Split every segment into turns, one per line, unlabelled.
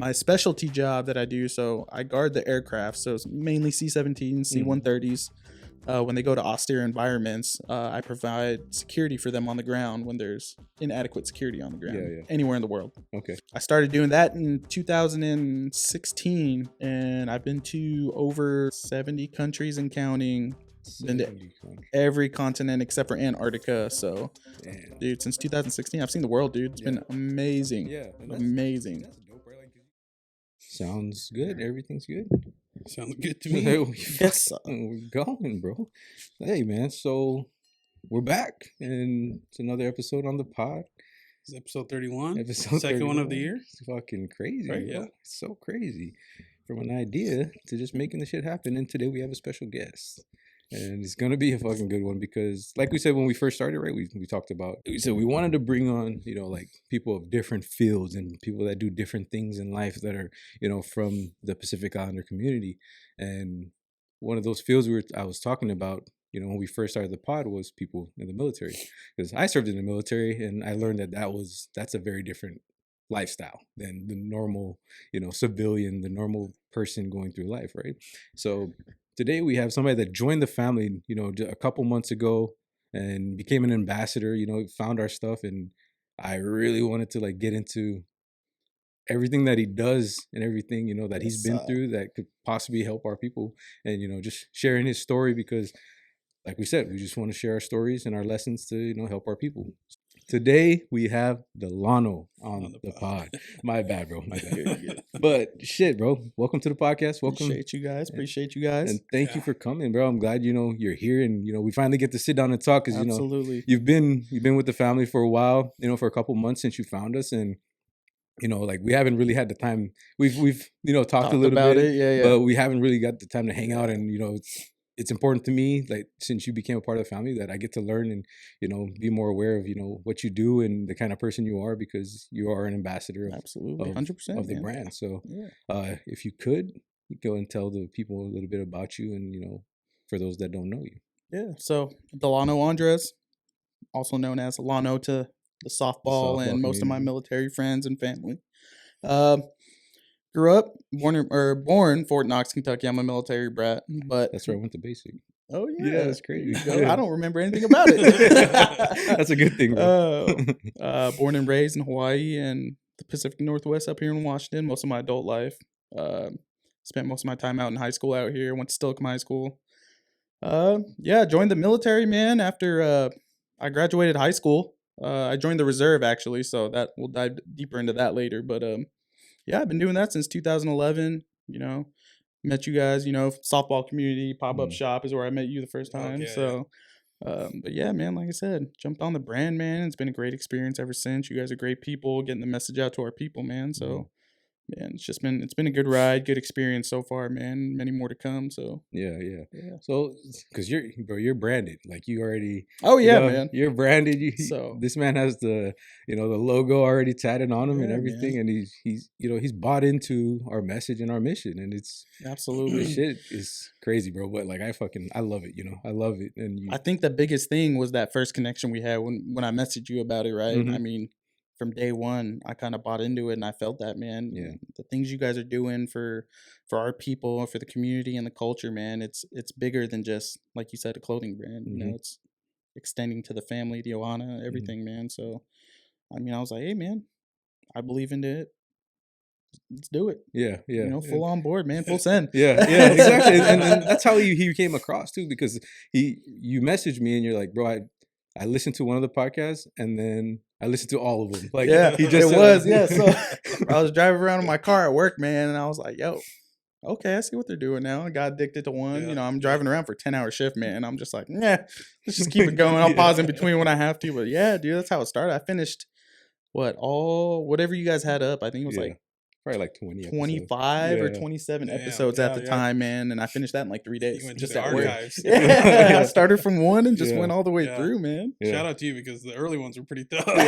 my specialty job that I do, so I guard the aircraft. So it's mainly C-17s, C-130s. When they go to austere environments, I provide security for them on the ground when there's inadequate security on the ground anywhere in the world.
Okay.
I started doing that in 2016, and I've been to over 70 countries and counting. Been to every continent except for Antarctica. So, dude, since 2016, I've seen the world, dude. It's been amazing. Yeah, amazing.
That's dope, right? Sounds good. Everything's good.
Sounds good to me.
Yes,
we're going, bro. Hey, man. So we're back, and it's another episode on the pod.
It's episode 31.
Episode
second
31.
one of the year.
It's fucking crazy.
Right,
bro.
yeah.
It's so crazy. From an idea to just making the shit happen. And today we have a special guest. And it's going to be a fucking good one because, like we said when we first started, right, we talked about, we said we wanted to bring on, you know, like people of different fields and people that do different things in life that are, you know, from the Pacific Islander community. And one of those fields I was talking about, you know, when we first started the pod was people in the military. Because I served in the military and I learned that's a very different lifestyle than the normal, you know, civilian, the normal person going through life, right? So today we have somebody that joined the family, you know, a couple months ago and became an ambassador, you know, found our stuff. And I really wanted to like get into everything that he does and everything, you know, that he's been through that could possibly help our people and, you know, just sharing his story because like we said, we just want to share our stories and our lessons to, you know, help our people. Today we have Delano on the pod. My bad, bro. My bad. But shit, bro. Welcome to the podcast. Welcome.
Appreciate you guys.
And thank you for coming, bro. I'm glad, you know, you're here and, you know, we finally get to sit down and talk because, you know, you've been with the family for a while, you know, for a couple months since you found us. And, you know, like we haven't really had the time. We've you know, talked a little
about
bit,
it.
But we haven't really got the time to hang out. And, you know, it's important to me, like since you became a part of the family, that I get to learn and, you know, be more aware of, you know, what you do and the kind of person you are because you are an ambassador of,
100%
of the brand. So if you could go and tell the people a little bit about you and, you know, for those that don't know you.
Yeah. So Delano Andres, also known as Lano to the softball and most of my military friends and family. Grew up, born Fort Knox, Kentucky. I'm a military brat, but
that's where I went to basic.
Oh yeah,
that's crazy.
I don't remember anything about it.
That's a good thing, bro.
Born and raised in Hawaii and the Pacific Northwest up here in Washington. Most of my adult life. Spent most of my time out in high school out here. Went to Stillcombe High School. Joined the military, man. After I graduated high school, I joined the reserve actually. So that we'll dive deeper into that later, but I've been doing that since 2011, you know, met you guys, you know, softball community, pop-up shop is where I met you the first time. But yeah, man, like I said, jumped on the brand, man. It's been a great experience ever since. You guys are great people, getting the message out to our people, man. So, man, it's been a good ride, good experience so far, man. Many more to come. So
yeah. So, because you're branded, like you already.
Oh yeah,
you know,
man.
You're branded.
So
this man has the logo already tatted on him and everything, man. And he's bought into our message and our mission, and it's
absolutely
shit is crazy, bro. But like I love it, you know, I love it, and
I think the biggest thing was that first connection we had when I messaged you about it, right?
Mm-hmm.
I mean, from day one, I kind of bought into it and I felt that, man.
Yeah.
The things you guys are doing for our people, for the community and the culture, man, it's bigger than just, like you said, a clothing brand.
Mm-hmm.
You know, it's extending to the family, the Ohana, everything, man. So, I mean, I was like, hey, man, I believe in it. Let's do it.
Yeah.
You know, full on board, man. Full send.
Yeah, exactly. and that's how he came across, too, because you messaged me and you're like, bro, I listened to one of the podcasts and then I listened to all of them. Like,
he just So I was driving around in my car at work, man, and I was like, yo, okay, I see what they're doing now. I got addicted to one. Yeah. You know, I'm driving around for a 10-hour shift, man. I'm just like, let's just keep it going. I'll pause in between when I have to. But yeah, dude, that's how it started. I finished whatever you guys had up. I think it was like
probably like
25 or 27 episodes at the time, man. And I finished that in like 3 days.
You went
just
to the
at
archives.
I started from one and just went all the way through, man.
Shout out to you because the early ones were pretty tough.
You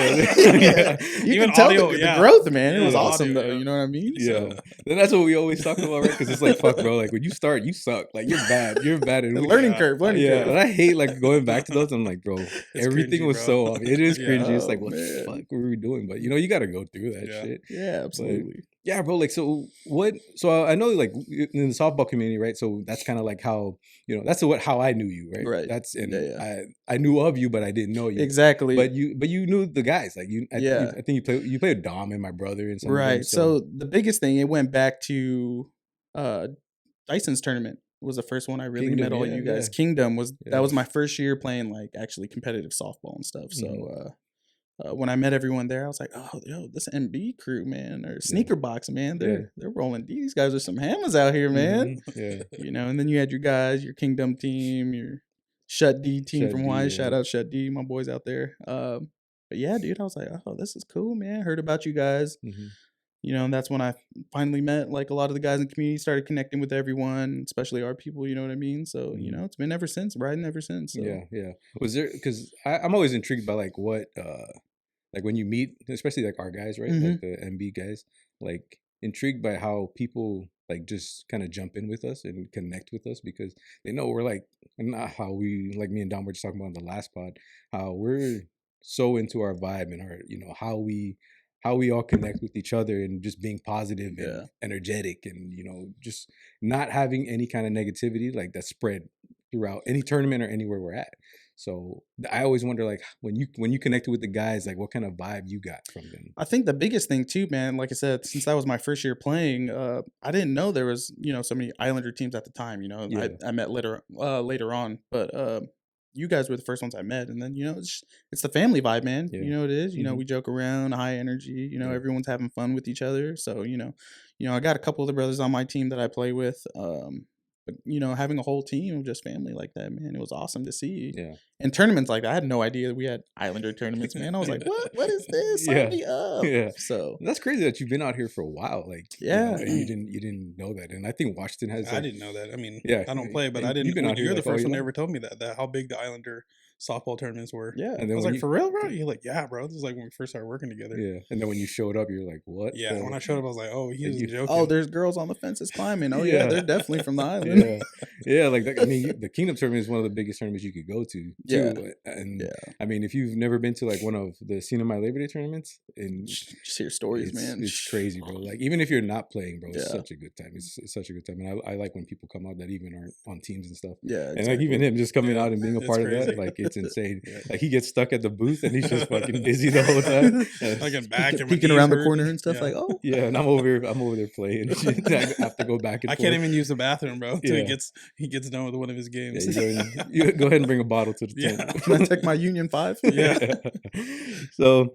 Even
can tell
audio,
the growth, man. It was awesome,
audio,
though. You know what I mean?
Yeah. And that's what we always talk about, right? Because it's like, fuck, bro. Like when you start, you suck. Like you're bad. You're bad. And
learning curve.
And I hate like going back to those. I'm like, bro, everything
cringy,
was so off. It is cringy. It's like, what
man.
the fuck were we doing? But you know, you got to go through that shit.
Yeah, absolutely.
Yeah, bro. Like, so what? So I know, like, in the softball community, right? So that's kind of like how, that's how I knew you, right?
Right.
That's
Yeah,
and
yeah.
I knew of you, but I didn't know you.
Exactly.
But you knew the guys. Like
Yeah.
I think you played with Dom and my brother and some of them.
Right. So the biggest thing, it went back to uh Dyson's tournament was the first one I really
Kingdom,
met all
yeah,
you guys.
yeah.
Kingdom that
Yeah.
was my first year playing like actually competitive softball and stuff. So
Mhm.
when I met everyone there, I was like, oh, yo, this NB crew, man, or sneaker box, man,
Yeah.
they're rolling. These guys are some hammers out here, man.
Mhm. Yeah.
And then you had your guys, your Kingdom team, your Shut D team
Shut
from
D,
Hawaii.
yeah.
Shout out Shut D, my boys out there. But yeah, dude, I was like, oh, this is cool, man. Heard about you guys.
Mhm.
And that's when I finally met like a lot of the guys in the community, started connecting with everyone, especially our people, you know what I mean? So,
Mhm.
it's been ever since, riding ever since. So.
Yeah, yeah. Was there, because I'm always intrigued by like what like when you meet, especially like our guys, right?
Mm-hmm.
Like the MB guys, like intrigued by how people like just kind of jump in with us and connect with us because they know we're like not how we, like me and Dom were just talking about in the last pod, how we're so into our vibe and our, how we all connect with each other and just being positive
Yeah.
and energetic and just not having any kind of negativity like that spread throughout any tournament or anywhere we're at. So I always wonder, like, when you connected with the guys, like, what kind of vibe you got from them?
I think the biggest thing too, man, like I said, since that was my first year playing, I didn't know there was, so many Islander teams at the time.
Yeah.
I met later on, but you guys were the first ones I met, and then it's the family vibe, man.
Yeah.
You know what it is.
Mhm.
We joke around, high energy.
Yeah.
Everyone's having fun with each other. So I got a couple of the brothers on my team that I play with. But having a whole team of just family like that, man, it was awesome to see.
Yeah.
And tournaments like that, I had no idea that we had Islander tournaments, man. I was like, what? What is this? Sign
Yeah.
me up.
Yeah.
So
That's crazy that you've been out here for a while, like,
yeah,
and you didn't know that. And I think Washington has.
I didn't know that. I mean,
Yeah,
I don't play, but
and
I
you've
didn't.
been out here
You're the
like all
first
your
one that
life.
ever told me that how big the Islander softball tournaments were.
yeah.
And
I
then
was
when
like, for real, bro? You're like, yeah, bro. This is like when we first started working together.
yeah, and then when you showed up, you're like, what?
Yeah. When I showed up, I was like, oh, he
Like
wasn't
you-
joking.
Oh, there's girls on the fences climbing. Oh
Yeah.
yeah, they're definitely from the island.
Yeah, yeah, like that. I mean, the Kingdom tournament is one of the biggest tournaments you could go to, too.
Yeah.
And
Yeah.
I mean, if you've never been to like one of the Cinema Labor Day tournaments, and
Just hear stories, man.
it's crazy, bro. Like even if you're not playing, bro, it's
Yeah.
such a good time. It's such a good time, and I like when people come out that even aren't on teams and stuff.
Yeah,
And like even him just coming
Yeah,
out and being a
it's
part of
crazy.
that, like it's insane.
Yeah.
Like he gets stuck at the booth and he's just fucking busy the whole time.
Like in back and my
peeking
knees
around the
hurt.
corner and stuff.
Yeah.
Like, oh,
Yeah, and I'm over there playing. I have to go back and
I
forth.
can't even use the bathroom, bro, until
Yeah.
he gets done with one of his
Yeah,
games.
you go ahead and bring a bottle to the
Yeah.
tent.
can I take my Union 5?
Yeah.
So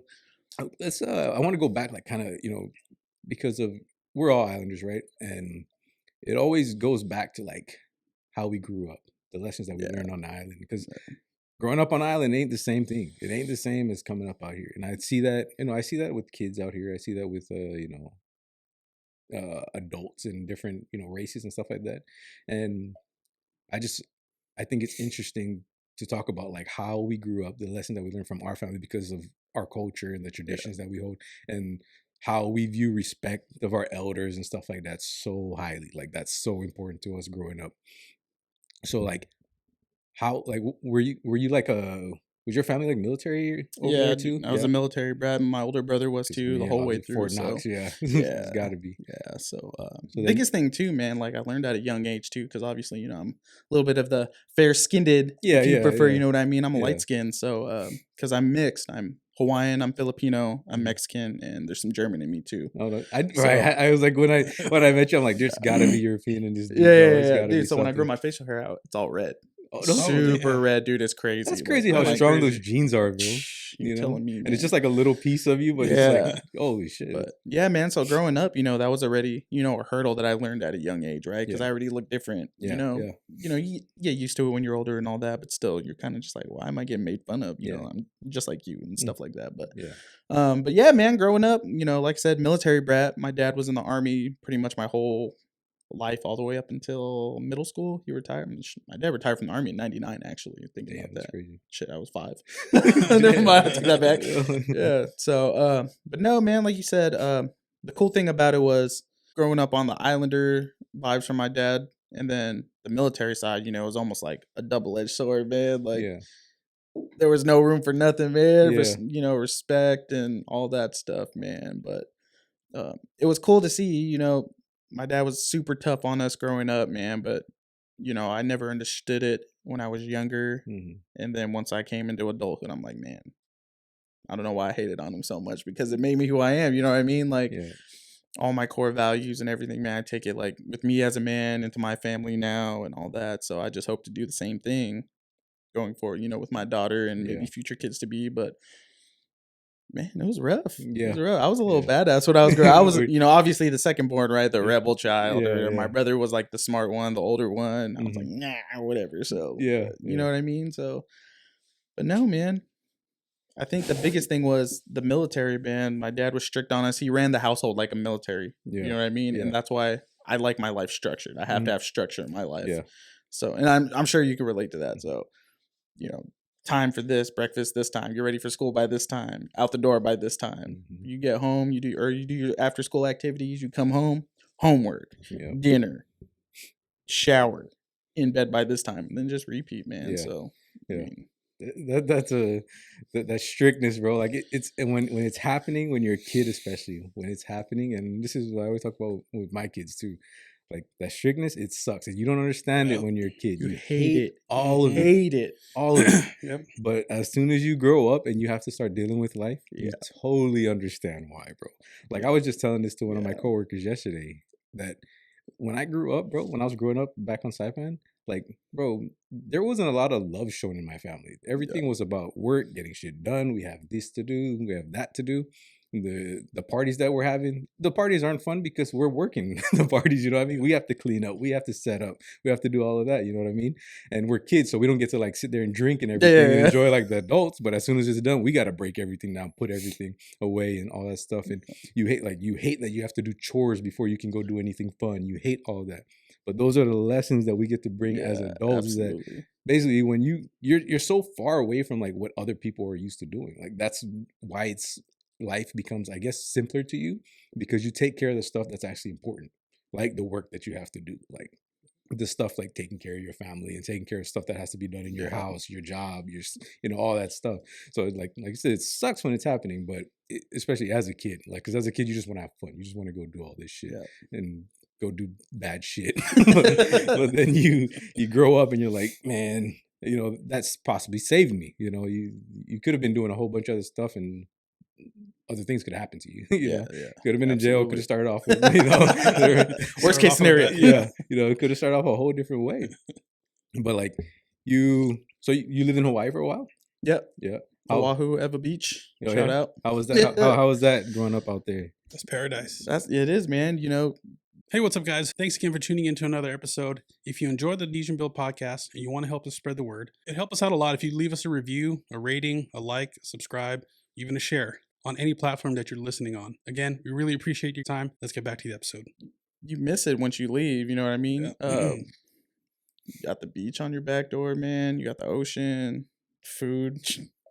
let's I want to go back, like kind of because of we're all Islanders, right? And it always goes back to like how we grew up, the lessons that we
Yeah.
learned on the island. Because growing up on island ain't the same thing. It ain't the same as coming up out here. And I see that, I see that with kids out here. I see that with adults in different races and stuff like that. And I think it's interesting to talk about like how we grew up, the lesson that we learned from our family because of our culture and the traditions that we hold, and how we view respect of our elders and stuff like that so highly. Like that's so important to us growing up. So like how like were you like was your family like military over
Yeah,
there too?
I was a military brat. My older brother was too, the whole way through.
Fort
So
Knox, yeah.
Yeah.
It's gotta be.
yeah, so
then-
biggest thing too, man. Like I learned at a young age too, because obviously I'm a little bit of the fair skinned.
Yeah,
if you
yeah,
prefer,
yeah.
you know what I mean. I'm a
Yeah.
light skinned, so because I'm mixed. I'm Hawaiian, I'm Filipino, I'm
Mhm.
Mexican, and there's some German in me too.
Oh, no,
So-
I was like when I met you, I'm like, there's gotta be European in this. Dude,
Yeah,
bro.
yeah,
It's
yeah,
gotta be
dude. So when I grow
something.
my facial hair out, it's all red.
Oh, no.
Super
damn.
red, dude. It's crazy.
That's
Like,
crazy how
I'm like,
strong
crazy.
those genes are, bro.
You're telling me,
and it's just
man.
like a little piece of you, but it's
Yeah.
like holy shit.
But yeah, man. So growing up, that was already, a hurdle that I learned at a young age, right? Because
Yeah.
I already looked different.
Yeah,
You get used to it when you're older and all that, but still, you're kind of just like, why am I getting made fun of?
Yeah.
I'm just like you and stuff like that. But
Yeah.
but yeah, man. Growing up, like I said, military brat. My dad was in the army pretty much my whole life, all the way up until middle school. He retired. My dad retired from the army in '99. Actually, thinking
Damn,
about
that's
that.
crazy.
Shit, I was 5. Never mind, I take that back. Yeah. So, but no, man, like you said, the cool thing about it was growing up on the Islander vibes from my dad, and then the military side, was almost like a double-edged sword, man. Like
Yeah.
there was no room for nothing, man.
Yeah.
Respect and all that stuff, man. But it was cool to see. My dad was super tough on us growing up, man. But I never understood it when I was younger, and then once I came into adulthood, I'm like, man, I don't know why I hated on him so much because it made me who I am. You know what I mean? Like all my core values and everything, man. I take it like with me as a man into my family now and all that. So I just hope to do the same thing going forward. With my daughter and maybe future kids to be, but. Man, it was rough.
Yeah.
It was rough. I was a little badass when I was growing. I was, obviously the second born, right? The rebel child.
Yeah.
My brother was like the smart one, the older one. I was like, nah, whatever. So,
you
know what I mean? So, but no, man. I think the biggest thing was the military, man. My dad was strict on us. He ran the household like a military. You know what I mean? And that's why I like my life structured. I have to have structure in my life.
Yeah.
So, and I'm sure you can relate to that. So, time for this, breakfast this time, get ready for school by this time, out the door by this time. You get home, you do your after school activities, you come home, homework, dinner, shower, in bed by this time, and then just repeat, man. So I mean,
that strictness, bro. Like it's and when it's happening, when you're a kid, especially when it's happening, and this is what I always talk about with my kids too. Like that strictness, it sucks. And you don't understand it when you're a kid. You hate it. All of it. All of it. But as soon as you grow up and you have to start dealing with life, you totally understand why, bro. Like I was just telling this to one of my coworkers yesterday that when I grew up, bro, when I was growing up back on Saipan, like, bro, there wasn't a lot of love shown in my family. Everything was about work, getting shit done. We have this to do. We have that to do. The parties that we're having, the parties aren't fun because we're working the parties, you know what I mean? We have to clean up, we have to set up, we have to do all of that, you know what I mean? And we're kids, so we don't get to like sit there and drink and everything and enjoy like the adults, but as soon as it's done, we got to break everything down, put everything away and all that stuff. And you hate that you have to do chores before you can go do anything fun. You hate all that. But those are the lessons that we get to bring as adults. Absolutely. Is that basically when you're so far away from like what other people are used to doing. Like that's why life becomes, I guess, simpler to you because you take care of the stuff that's actually important, like the work that you have to do, like the stuff like taking care of your family and taking care of stuff that has to be done in your house, your job, all that stuff. So like I said, it sucks when it's happening, but especially as a kid, like, because as a kid, you just want to have fun. You just want to go do all this shit and go do bad shit. But then you grow up and you're like, man, that's possibly saved me. You could have been doing a whole bunch of other stuff and other things could happen to you. Could have been in jail. Could have started off with,
worst case scenario.
It could have started off a whole different way. But like you lived in Hawaii for a while. Yeah.
Oahu, Eva Beach. Shout out.
How was that? How was that growing up out there?
That's paradise.
It is, man.
Hey, what's up, guys? Thanks again for tuning in to another episode. If you enjoyed the Nesian Build podcast and you want to help us spread the word, it'd help us out a lot if you leave us a review, a rating, a like, a subscribe, even a share on any platform that you're listening on. Again, we really appreciate your time. Let's get back to the episode.
You miss it once you leave, you know what I mean? You got the beach on your back door, man. You got the ocean, food.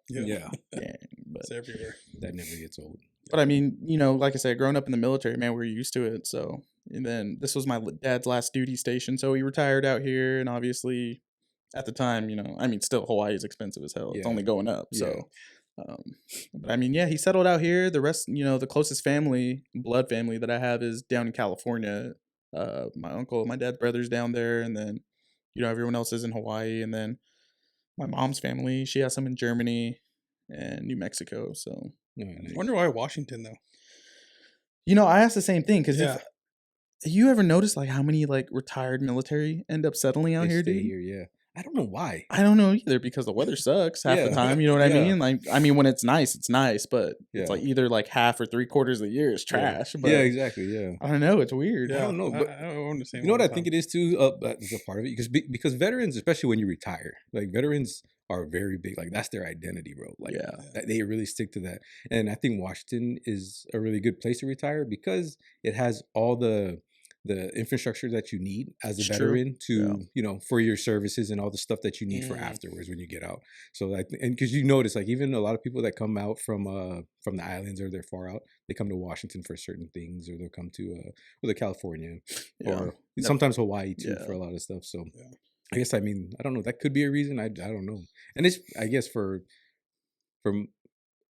Yeah.
Dang, but
it's everywhere.
That never gets old.
But I mean, like I said, growing up in the military, man, we're used to it. So, and then this was my dad's last duty station. So he retired out here. And obviously at the time, still Hawaii is expensive as hell. It's only going up. So, but I mean, he settled out here. The rest, the closest blood family that I have is down in California. My dad's brother's down there. And then, everyone else is in Hawaii. And then my mom's family, she has some in Germany and New Mexico. So
I wonder why Washington though.
I asked the same thing because you ever notice like how many like retired military end up settling out here, dude?
Here, I don't know why.
I don't know either because the weather sucks half the time. You know what I mean? Like, when it's nice, but it's like either like half or 3/4 of the year is trash. But
exactly. Yeah,
I don't know. It's weird.
I don't know. But
I don't understand.
You know what I think it is too? That's a part of it because veterans, especially when you retire, like veterans are very big. Like that's their identity, bro. Like they really stick to that. And I think Washington is a really good place to retire because it has all the infrastructure that you need as a veteran to, for your services and all the stuff that you need for afterwards when you get out. So and because you notice like even a lot of people that come out from the islands or they're far out, they come to Washington for certain things or they'll come to California or sometimes Hawaii too for a lot of stuff. So I guess, I don't know, that could be a reason. I don't know. And it's, I guess for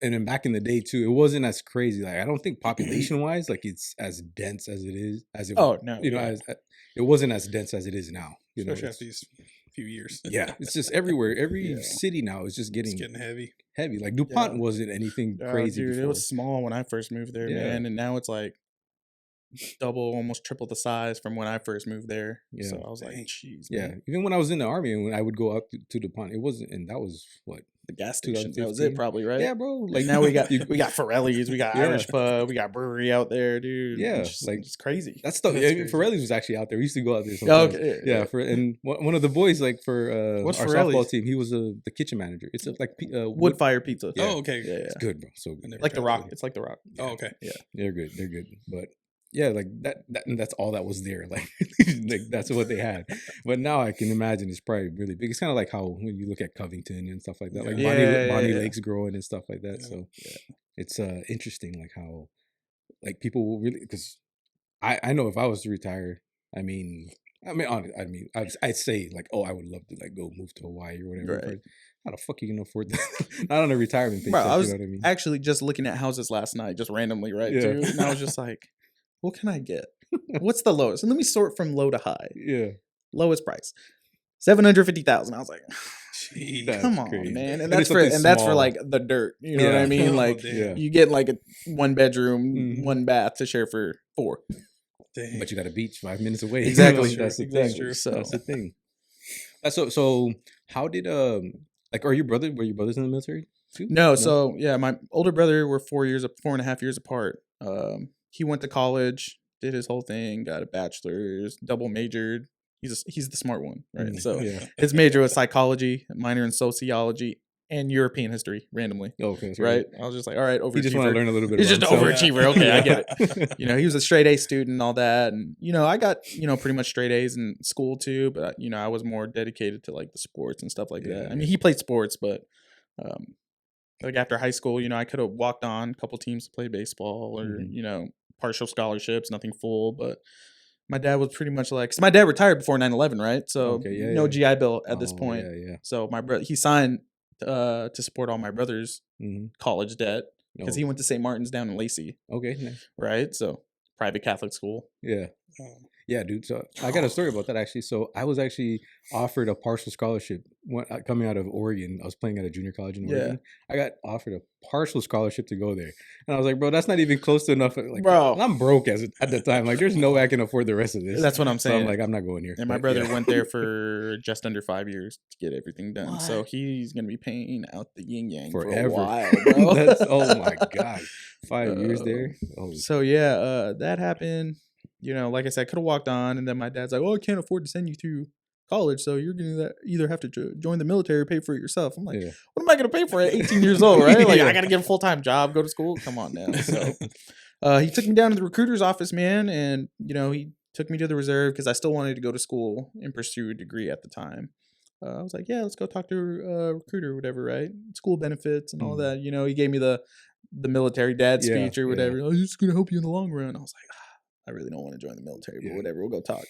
and then back in the day too, it wasn't as crazy. Like I don't think population wise, like it's as dense as it is as it.
Oh no,
you know, it wasn't as dense as it is now. You know,
Especially after these few years.
yeah, it's just everywhere. Every
Yeah.
city now is just
It's
getting
getting heavy.
heavy. Like DuPont
Yeah.
wasn't anything
Oh,
crazy
dude,
before.
it was small when I first moved there,
Yeah.
man, and now it's like double, almost triple the size from when I first moved there.
Yeah.
So I was like,
Dang.
jeez,
Yeah,
man.
even when I was in the army and when I would go out to DuPont, it wasn't, and that was what
The gas station, that was
2015?
it, probably, right?
Yeah, bro.
Like now we got
you-
we got Forelli's, we got
Yeah.
Irish Pub, we got brewery out there, dude.
Yeah,
it's
like,
it's crazy.
That's stuff.
That's
Yeah,
crazy.
Forelli's was actually out there. We used to go out there
Oh,
sometimes.
okay,
Yeah, and one of the boys, like for
What's
our
Forelli's?
softball team, he was the kitchen manager. It's like
wood fire pizza.
Yeah.
Oh, okay.
Yeah,
It's good, bro. So good.
I never
like the
tried
Rock.
that.
It's like the Rock.
Oh, okay.
They're good. They're good. But yeah, like that's all that was there. Like, like that's what they had. But now I can imagine it's probably really big. It's kind of like how when you look at Covington and stuff like that, like Bonnie Lake's growing and stuff like that.
Yeah.
So it's interesting, like how like people will really, because I know if I was to retire, I'd say like, oh, I would love to like go move to Hawaii or whatever.
Right.
But how the fuck are you gonna afford that? Not on a retirement paycheck.
Bro, I was
you know what I mean?
actually just looking at houses last night, just randomly, right?
Yeah.
Too, and I was just like, what can I get? What's the lowest? And let me sort from low to high.
Yeah.
Lowest price, 750,000. I was like,
Jeez.
That's
come on,
crazy.
man.
And
And
it's
that's for
something
that's for
small.
like the dirt. You know what
Yeah.
I mean?
Oh,
Like
damn.
Yeah.
you get like a 1 bedroom,
Mhm.
1 bath to share for 4.
Dang.
But you got a beach 5 minutes away.
Exactly.
That's the
Exactly.
thing.
So-
That's the thing. So how did like were your brothers in the military too?
No, so yeah, my older brother, we're 4.5 years apart. He went to college, did his whole thing, got a bachelor's, double majored. He's the smart one, right?
Mm,
So
yeah.
his major was psychology, minor in sociology and European history, randomly.
Oh, okay, that's
Right? I was just like, all right, overachiever.
He just want to learn a little bit.
He's
about
just
himself.
overachiever. Okay, I get
it.
You know, he was a straight A student and all that. And, you know, I got, you know, pretty much straight A's in school too. But, you know, I was more dedicated to like the sports and stuff like
Yeah,
that. I mean, he played sports, but like after high school, you know, I could have walked on a couple teams to play baseball or,
Mhm.
you know, partial scholarships, nothing full. But my dad was pretty much like, 'cause my dad retired before 9/11, right? So
Okay, yeah,
no
yeah.
GI Bill at this
Oh,
point.
Yeah,
So my brother, he signed to support all my brother's
yeah. Mm-hmm.
college debt because he went to St. Martin's down in Lacey,
Okay, nice.
right? So private Catholic school.
Yeah.
Um,
Yeah, dude. So I got a story about that actually. So I was actually offered a partial scholarship coming out of Oregon. I was playing at a junior college in
Yeah.
Oregon. I got offered a partial scholarship to go there, and I was like, bro, that's not even close to enough. Like,
Bro.
I'm broke at the time. Like, there's no way I can afford the rest of this.
That's what I'm
So
saying.
I'm like, I'm not going here.
And my
But,
brother
yeah.
went there for just under 5 years to get everything done. So
What?
he's gonna be paying out the yin yang for
forever.
a while, bro.
That's, oh my god, 5 years there. Oh,
So yeah, that happened. You know, like I said, I could have walked on, and then my dad's like, "Oh, I can't afford to send you through college, so you're gonna either have to join the military or pay for it yourself." I'm like,
yeah.
"What am I gonna pay for at 18 years old, right? Like,
Yeah.
I gotta get a full time job, go to school. Come on now." So he took me down to the recruiter's office, man, and you know, he took me to the reserve because I still wanted to go to school and pursue a degree at the time. I was like, "Yeah, let's go talk to a recruiter or whatever, right? School benefits and all
Mm.
that." You know, he gave me the military dad
Yeah,
speech or
yeah.
whatever. Oh, it's gonna help you in the long run. I was like, I really don't want to join the military, but
Yeah.
whatever, we'll go talk.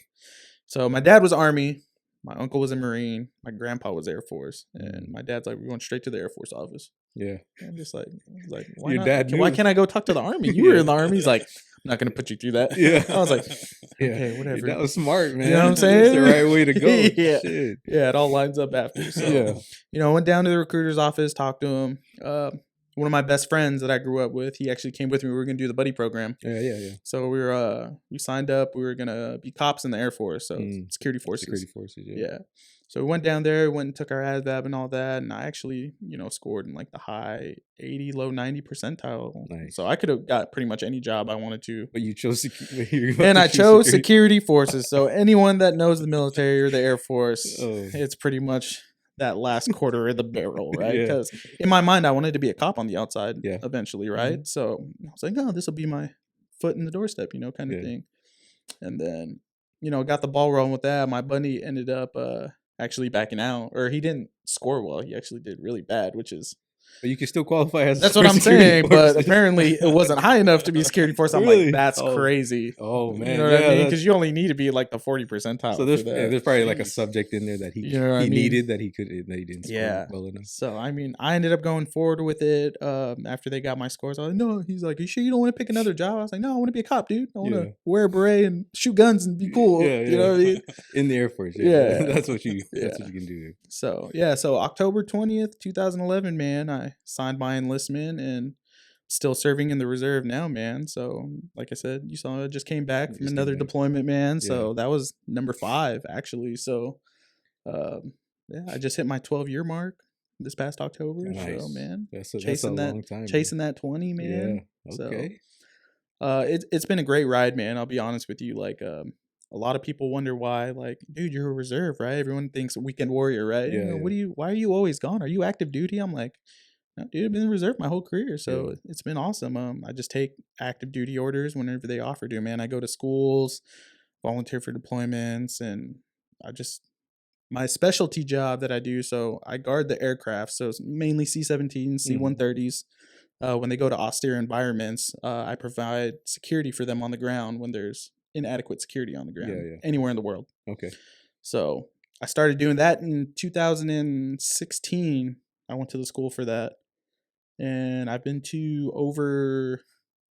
So my dad was Army, my uncle was a Marine, my grandpa was Air Force, and my dad's like, we're going straight to the Air Force office.
Yeah.
And I'm just like, why
Your
not?
dad
Why
knew.
can't I go talk to the Army? You were
Yeah.
in the Army. He's like, I'm not gonna put you through that.
Yeah.
I was like,
Yeah.
okay, whatever.
That was smart, man.
know what I'm
That's
saying?
the right way to go.
Yeah.
Shit.
yeah, it all lines up after. So
Yeah.
you know, I went down to the recruiter's office, talked to him. One of my best friends that I grew up with, he actually came with me. We were gonna do the buddy program.
Yeah.
So we signed up. We were gonna be cops in the Air Force, so security forces.
Security forces.
Yeah. So we went down there, went and took our ASVAB and all that, and I actually, you know, scored in like the high 80, low 90 percentile.
Nice.
So I could have got pretty much any job I wanted to.
But you chose
And I chose security forces. So anyone that knows the military or the Air Force,
Oh.
it's pretty much that last quarter of the barrel, right?
Yeah.
Because in my mind, I wanted to be a cop on the outside
Yeah.
eventually, right? So I was like, oh, this will be my foot in the doorstep, you know, kind of
Yeah.
thing. And then, you know, got the ball rolling with that. My buddy ended up actually backing out, or he didn't score well. He actually did really bad, which is
But you can still qualify as.
That's what I'm saying. But apparently, it wasn't high enough to be security force. I'm
Really?
like, that's
Oh.
crazy.
Oh man,
You know what I mean?
yeah.
Because you only need to be like the 40 percentile.
So there's
for that.
there's probably like a
Jeez.
subject in there that he
You know what I mean?
needed that he didn't score
Yeah.
well enough.
So I mean, I ended up going forward with it. After they got my scores, I was like, no. He's like, you sure you don't want to pick another job? I was like, no, I want to be a cop, dude. I want to
Yeah.
wear a beret and shoot guns and be cool.
Yeah,
You know what I mean?
In the Air Force.
Yeah.
That's what you
Yeah.
can do.
So yeah, so October 20th, 2011, man, I signed my enlistment and still serving in the reserve now, man. So like I said, you saw I just came back
You
from
just
another
came back.
deployment, man. So that was number 5 actually. So yeah, I just hit my 12-year mark this past October.
Nice.
So man,
That's a
chasing that
long time.
chasing that 20,
man.
man.
Yeah. Okay.
So it's been a great ride, man. I'll be honest with you. Like a lot of people wonder why, like, dude, you're a reserve, right? Everyone thinks weekend warrior, right?
Yeah,
You know,
yeah.
why are you always gone? Are you active duty? I'm like, no, dude, I've been in the reserve my whole career. So
Yeah.
it's been awesome. I just take active duty orders whenever they offer to, man. I go to schools, volunteer for deployments, and my specialty job that I do, so I guard the aircraft. So it's mainly C-17s, C-130s. When they go to austere environments, I provide security for them on the ground when there's inadequate security on the ground anywhere in the world.
Okay.
So I started doing that in 2016. I went to the school for that, and I've been to over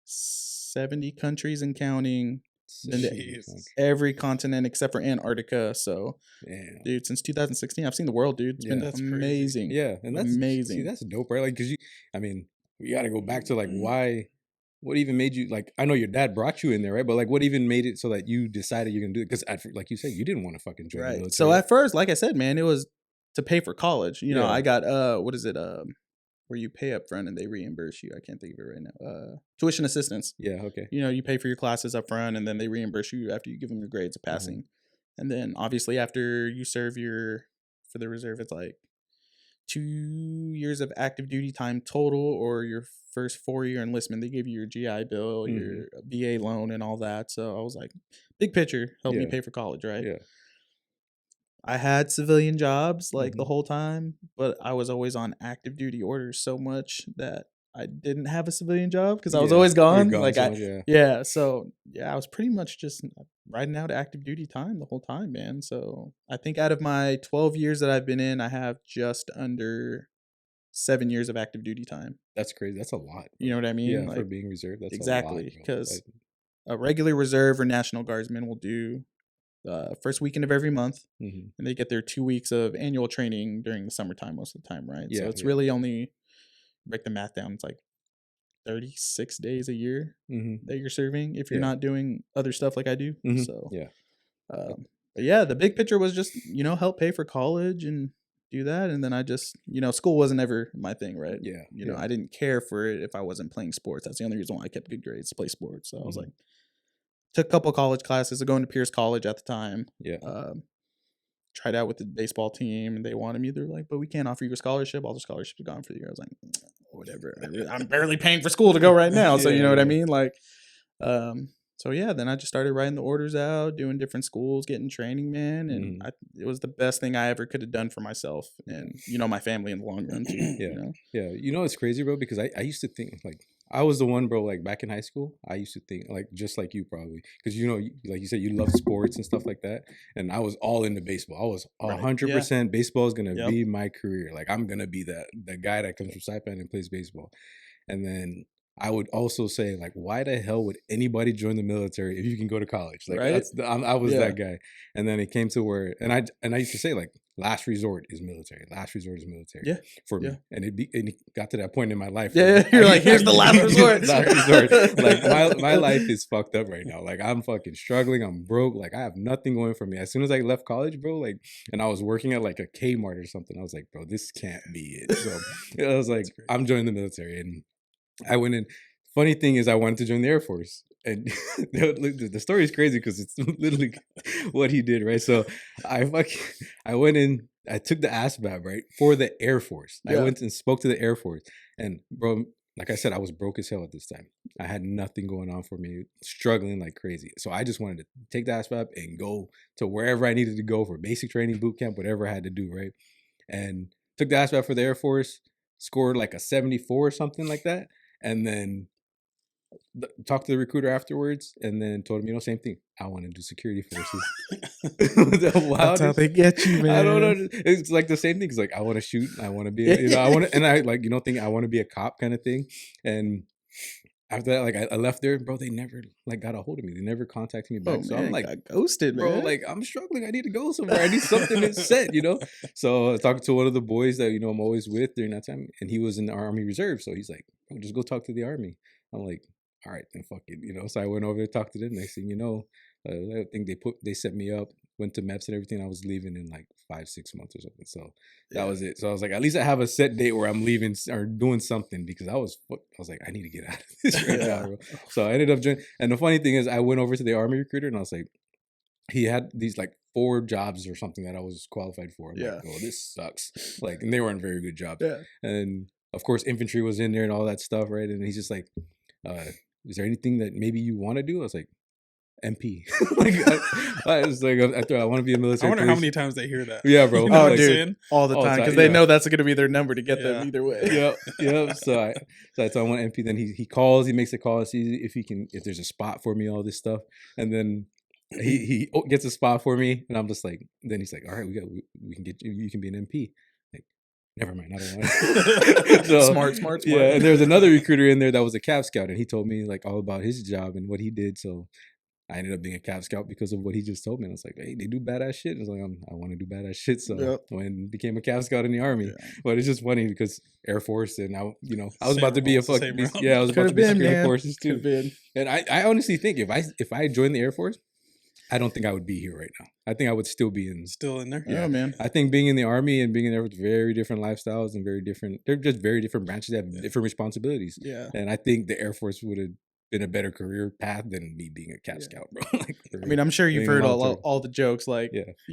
70 countries and counting. Been to
Jeez.
every continent except for Antarctica. So,
Damn.
dude, since 2016, I've seen the world, dude. It's been
That's crazy.
amazing.
Yeah, and that's
amazing.
See, that's dope, right? Like, cause we got to go back to like what even made you like? I know your dad brought you in there, right? But like, what even made it so that you decided you're gonna do it? Because like you said, you didn't want to fucking join the military.
So at first, like I said, man, it was to pay for college. You know,
Yeah.
I got what is it? Where you pay up front and they reimburse you. I can't think of it right now. Tuition assistance.
Yeah. Okay.
You know, you pay for your classes up front and then they reimburse you after you give them your grades of passing. And then obviously after you serve for the reserve, it's like 2 years of active duty time total, or your first 4-year enlistment. They give you your GI Bill, your VA loan, and all that. So I was like, big picture, help me pay for college, right?
Yeah.
I had civilian jobs like the whole time, but I was always on active duty orders so much that I didn't have a civilian job because I was always gone.
Gone
Like
so
I,
much,
so I was pretty much just riding out active duty time the whole time, man. So I think out of my 12 years that I've been in, I have just under 7 years of active duty time.
That's crazy. That's a lot. Bro.
You know what I mean?
Yeah,
like,
for being reserved, that's
exactly,
a lot,
because a regular reserve or National Guardsman will do first weekend of every month, and they get their 2 weeks of annual training during the summertime most of the time, right?
Yeah,
so it's really only, break the math down, it's like 36 days a year that you're serving if you're not doing other stuff like I do. So but yeah, the big picture was just, you know, help pay for college and do that. And then I just, you know, school wasn't ever my thing, right?
Yeah.
You know, I didn't care for it if I wasn't playing sports. That's the only reason why I kept good grades, to play sports. So I was like, took a couple college classes, going to Pierce College at the time. Tried out with the baseball team, and they wanted me. They're like, but we can't offer you a scholarship. All the scholarships are gone for the year. I was like, whatever. I'm barely paying for school to go right now. So you know what I mean? Like, so yeah, then I just started writing the orders out, doing different schools, getting training, man. And it was the best thing I ever could have done for myself and, you know, my family in the long run too. You know?
Yeah. You know, it's crazy, bro, because I used to think like, I was the one, bro, like back in high school, I used to think like, just like you probably, because, you know, like you said, you love sports and stuff like that. And I was all into baseball. I was 100% baseball is going to be my career. Like, I'm going to be the guy that comes from Saipan and plays baseball. And then I would also say, like, why the hell would anybody join the military if you can go to college? Like, I was that guy. And then it came to where, and I used to say, like, last resort is military. Last resort is military for me. And it got to that point in my life.
You're like, here's the last resort.
Last resort. Like, my life is fucked up right now. Like, I'm fucking struggling. I'm broke. Like, I have nothing going for me. As soon as I left college, bro, like, and I was working at like a Kmart or something, I was like, bro, this can't be it. So I was like, I'm joining the military. And I went in. Funny thing is, I wanted to join the Air Force, and the story is crazy because it's literally what he did, right? So I went in, I took the ASVAB, right, for the Air Force. I went and spoke to the Air Force, and bro, like I said, I was broke as hell at this time. I had nothing going on for me, struggling like crazy. So I just wanted to take the ASVAB and go to wherever I needed to go for basic training, boot camp, whatever I had to do, right? And took the ASVAB for the Air Force. scored like a 74 or something like that, and then talked to the recruiter afterwards, and then told him, same thing. I want to do security forces.
That's how they get you, man.
I don't know. It's like the same thing. It's like I want to shoot. I want to be. I want to, and I like think I want to be a cop kind of thing. And after that, like I left there, bro. They never like got a hold of me. They never contacted me back.
Oh,
so
man,
I'm like,
got ghosted,
bro.
man.
Like I'm struggling. I need to go somewhere. I need something that's set. So I was talking to one of the boys that I'm always with during that time, and he was in the Army Reserve. So he's like, bro, just go talk to the Army. I'm like, all right, then fuck it, So I went over there, talked to them. Next thing you know, I think they set me up, went to MEPS and everything. I was leaving in like 5-6 months or something. So that was it. So I was like, at least I have a set date where I'm leaving or doing something, because I was like, I need to get out of this right now, bro. So I ended up joining. And the funny thing is, I went over to the Army recruiter and I was like, he had these like 4 jobs or something that I was qualified for. I'm like, oh, this sucks. Like, and they weren't very good jobs. Yeah. And of course, infantry was in there and all that stuff, right? And he's just like, is there anything that maybe you want to do? I was like, MP. I was like, I want to be a military.
I wonder how many times they hear that.
Yeah, bro.
Oh, dude, all the time, because they know that's going to be their number to get them either way.
Yep. So I told him I want MP. Then he calls, he makes a call, sees if there's a spot for me, all this stuff, and then he gets a spot for me, and I'm just like, then he's like, all right, we can get you can be an MP. Never mind, I don't want so, smart. Yeah, and there's another recruiter in there that was a Cav Scout, and he told me like all about his job and what he did. So I ended up being a Cav Scout because of what he just told me. And I was like, hey, they do badass shit. And I was like, I want to do badass shit. So I became a Cav Scout in the Army. Yeah. But it's just funny because Air Force, and I was about to be a fucking I was about to be security forces too. And I honestly think if I joined the Air Force, I don't think I would be here right now. I think I would still be
still in there.
Yeah, man.
I think being in the Army and being in there with very different lifestyles and they're just very different branches that have different responsibilities. Yeah. And I think the Air Force would have been a better career path than me being a Cav Scout, bro.
I mean, I'm sure you've heard all the jokes, like,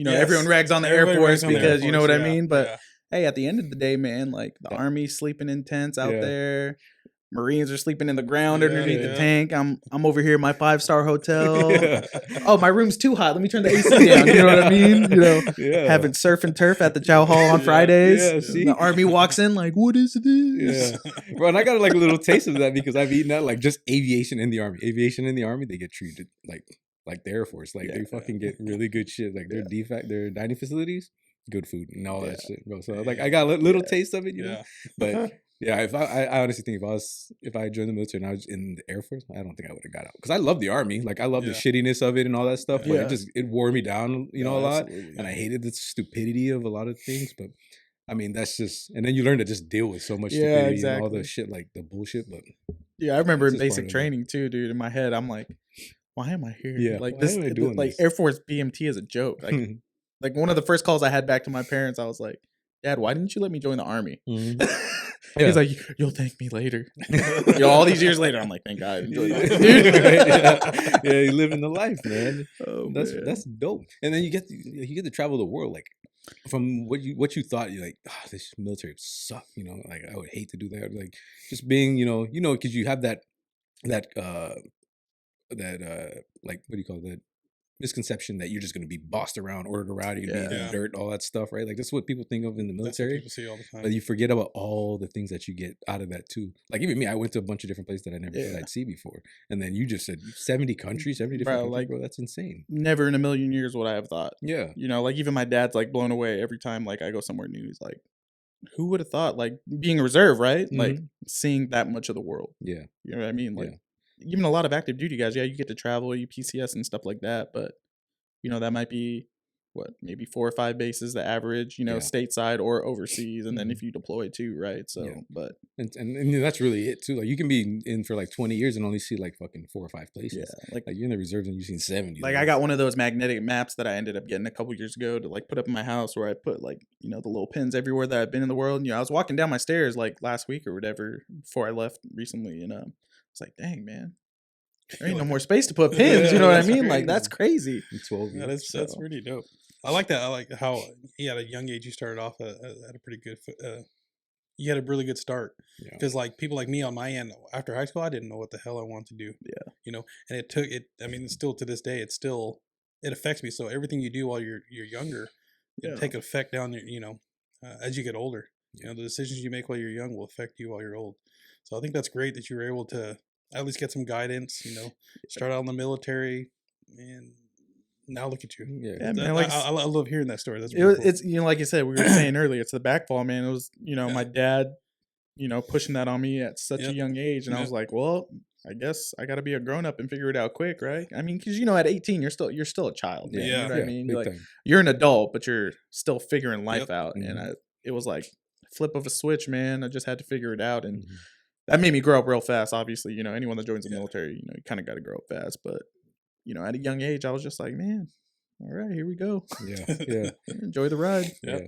everyone rags on the Air Force because you know what I mean? But hey, at the end of the day, man, like the Army's sleeping in tents out there. Marines are sleeping in the ground underneath the tank. I'm over here in my 5-star hotel. Oh, my room's too hot. Let me turn the AC down. You know what I mean? Having surf and turf at the chow hall on Fridays. Yeah, see? The Army walks in like, what is this?
Yeah. Bro, and I got like a little taste of that because I've eaten that, like just aviation in the Army. Aviation in the Army, they get treated like the Air Force. Like they fucking get really good shit. Like their dining facilities, good food and all that shit, bro. So like I got a little taste of it, you know. But yeah, if I honestly think if I joined the military and I was in the Air Force, I don't think I would have got out, because I love the Army. Like I love the shittiness of it and all that stuff. But it wore me down, a lot, and I hated the stupidity of a lot of things. But I mean, that's just, and then you learn to just deal with so much stupidity and all the shit, like the bullshit. But
I remember in basic training too, dude. In my head, I'm like, why am I here? Yeah, like this, like Air Force BMT is a joke. Like, like one of the first calls I had back to my parents, I was like, Dad, why didn't you let me join the Army? He's like, you'll thank me later. All these years later, I'm like, thank God I enjoyed it.
Yeah, you living the life, man. Oh, that's dope. And then you get to travel the world, like from what you thought. You're like, oh, this military would suck. Like I would hate to do that. Like just being, because you have that like what do you call that? Misconception that you're just going to be bossed around, ordered around, you're going to be in the dirt, all that stuff, right? Like that's what people think of in the military.
That's what people see all the time.
But you forget about all the things that you get out of that too. Like even me, I went to a bunch of different places that I never thought I'd see before. And then you just said 70 countries, 70 different countries, like, bro, that's insane.
Never in a million years would I have thought.
Yeah.
Like even my dad's like blown away every time like I go somewhere new. He's like, who would have thought, like being a reserve, right? Mm-hmm. Like seeing that much of the world.
Yeah.
You know what I mean? Like even a lot of active duty guys, you get to travel, you PCS and stuff like that, but that might be maybe 4 or 5 bases, the average, stateside or overseas, and then if you deploy too, right? So, but
and that's really it too. Like you can be in for like 20 years and only see like fucking 4 or 5 places. Yeah, like you're in the reserves and you've seen 70.
Like I got one of those magnetic maps that I ended up getting a couple years ago to like put up in my house, where I put like the little pins everywhere that I've been in the world. And I was walking down my stairs like last week or whatever before I left recently, and it's like, dang man. There ain't no more space to put pins, you know what I mean? Crazy. Like that's crazy.
12 years.
That's pretty dope. I like that. I like how at a young age you started off at a pretty good. You had a really good start, because like people like me on my end after high school, I didn't know what the hell I wanted to do. Yeah, and it took it. I mean, still to this day, it affects me. So everything you do while you're younger, it take effect down your as you get older. You know, the decisions you make while you're young will affect you while you're old. So I think that's great that you were able to at least get some guidance. You know, start out in the military, and now look at you.
Yeah, man. Like
I love hearing that story. That's really cool.
it's like you said, we were saying earlier, it's the backfall, man. It was my dad, pushing that on me at such a young age, and I was like, well, I guess I got to be a grown up and figure it out quick, right? I mean, because at 18, you're still a child, man.
Yeah.
You know what I mean?
big
Like
time.
you're an adult, but you're still figuring life out,
Mhm.
and it was like flip of a switch, man. I just had to figure it out, and that made me grow up real fast. Obviously, anyone that joins the military, you kind of got to grow up fast. But at a young age, I was just like, man, all right, here we go.
Yeah.
Enjoy the ride.
Yeah.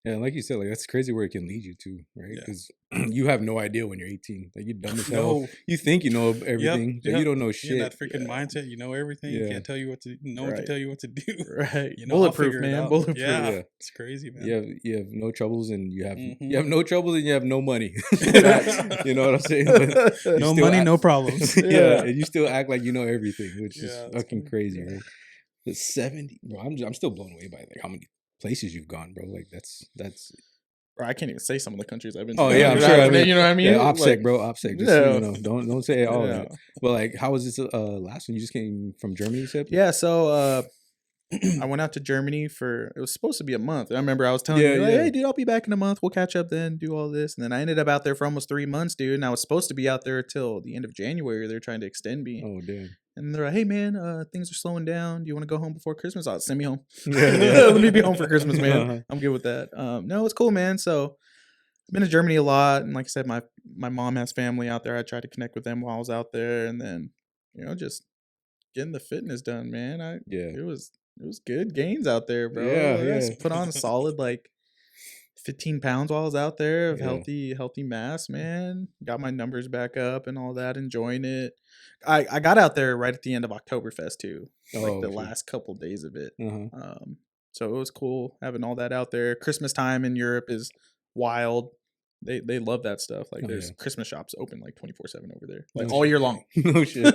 And like you said, like that's crazy where it can lead you to, right?
Yeah.
Because you have no idea when you're 18. Like you're dumb as hell. You think you know everything, but you don't know shit.
That freaking mindset, you know everything. You can't tell you what to. No one can tell you what to do.
Right.
You know,
bulletproof, man. Bulletproof.
Yeah. It's crazy, man.
You have no troubles, and you have no troubles, and you have no money.
Facts.
You know what I'm saying? But
No money, no problems.
and you still act like you know everything, which is
that's
fucking
cool.
crazy, right? But 70, bro. I'm still blown away by like how many places you've gone, bro. Like that's.
Bro, I can't even say some of the countries I've been to.
Oh yeah, I'm sure. I mean,
you know what I mean?
Yeah, OPSEC,
like,
bro. OPSEC. Just so you know, don't say all of it. But like, how was this last one? You just came from Germany, you said?
Yeah. So I went out to Germany it was supposed to be a month. I remember I was telling you, like, hey, dude, I'll be back in a month. We'll catch up then, do all this. And then I ended up out there for almost 3 months, dude. And I was supposed to be out there till the end of January. They're trying to extend me.
Oh, damn.
And they're like, hey, man, things are slowing down. Do you want to go home before Christmas? I'll send me home. Let me be home for Christmas, man. I'm good with that. No, it's cool, man. So I've been to Germany a lot. And like I said, my mom has family out there. I tried to connect with them while I was out there. And then, just getting the fitness done, man. It was good gains out there, bro. I put on a solid like 15 pounds while I was out there of healthy mass, man. Got my numbers back up and all that, enjoying it. I got out there right at the end of Oktoberfest too, like the last couple days of it. So it was cool having all that out there. Christmas time in Europe is wild. They love that stuff. Like there's Christmas shops open like 24/7 over there, like all year long.
No shit.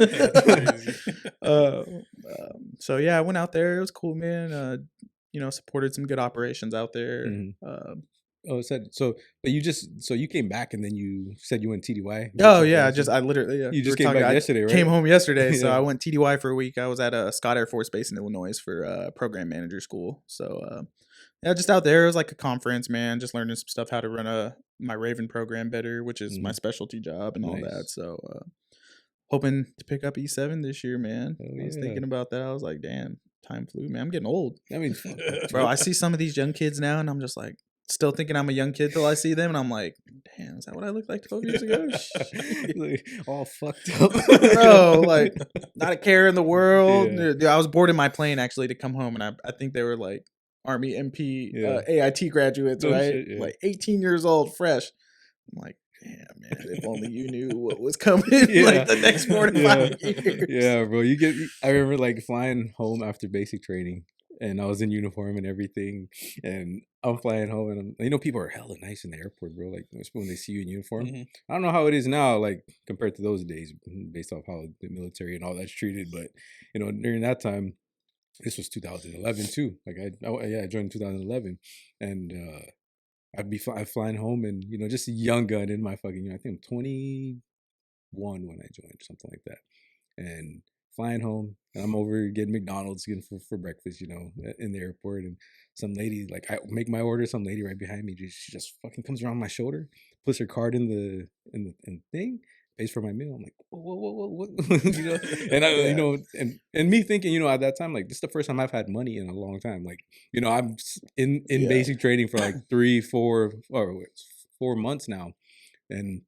So yeah, I went out there. It was cool, man. Supported some good operations out there.
But you came back and then you said you went TDY.
Oh yeah, I literally
you just came back yesterday, right?
Came home yesterday, so I went TDY for a week. I was at a Scott Air Force Base in Illinois for program manager school. So just out there, it was like a conference, man. Just learning some stuff, how to run my Raven program better, which is my specialty job and all that. So hoping to pick up E7 this year, man. I was thinking about that. I was like, damn, time flew, man. I'm getting old.
I mean,
bro, I see some of these young kids now, and I'm just like, still thinking I'm a young kid till I see them, and I'm like, damn, is that what I looked like 12 years ago?
Like, all fucked up.
Bro, like, not a care in the world. Dude, I was boarding my plane, actually, to come home, and I think they were, like, Army MP AIT graduates, right? Shit, like, 18 years old, fresh. I'm like, damn, man, if only you knew what was coming, like, the next 4 to 5 years.
Yeah, bro, I remember, like, flying home after basic training, and I was in uniform and everything, and I'm flying home, and people are hella nice in the airport, bro. Like when they see you in uniform, I don't know how it is now, like compared to those days, based off how the military and all that's treated. But during that time, this was 2011 too. Like I joined in 2011, and I'd flying home, and just a young gun in my fucking. I think I'm 21 when I joined, something like that, and flying home, and I'm over getting McDonald's for breakfast, in the airport, and some lady, like, I make my order, some lady right behind me, she just fucking comes around my shoulder, puts her card in the thing, pays for my meal. I'm like, what? And me thinking, at that time, like, this is the first time I've had money in a long time. Like, I'm in basic training for like 4 months now, and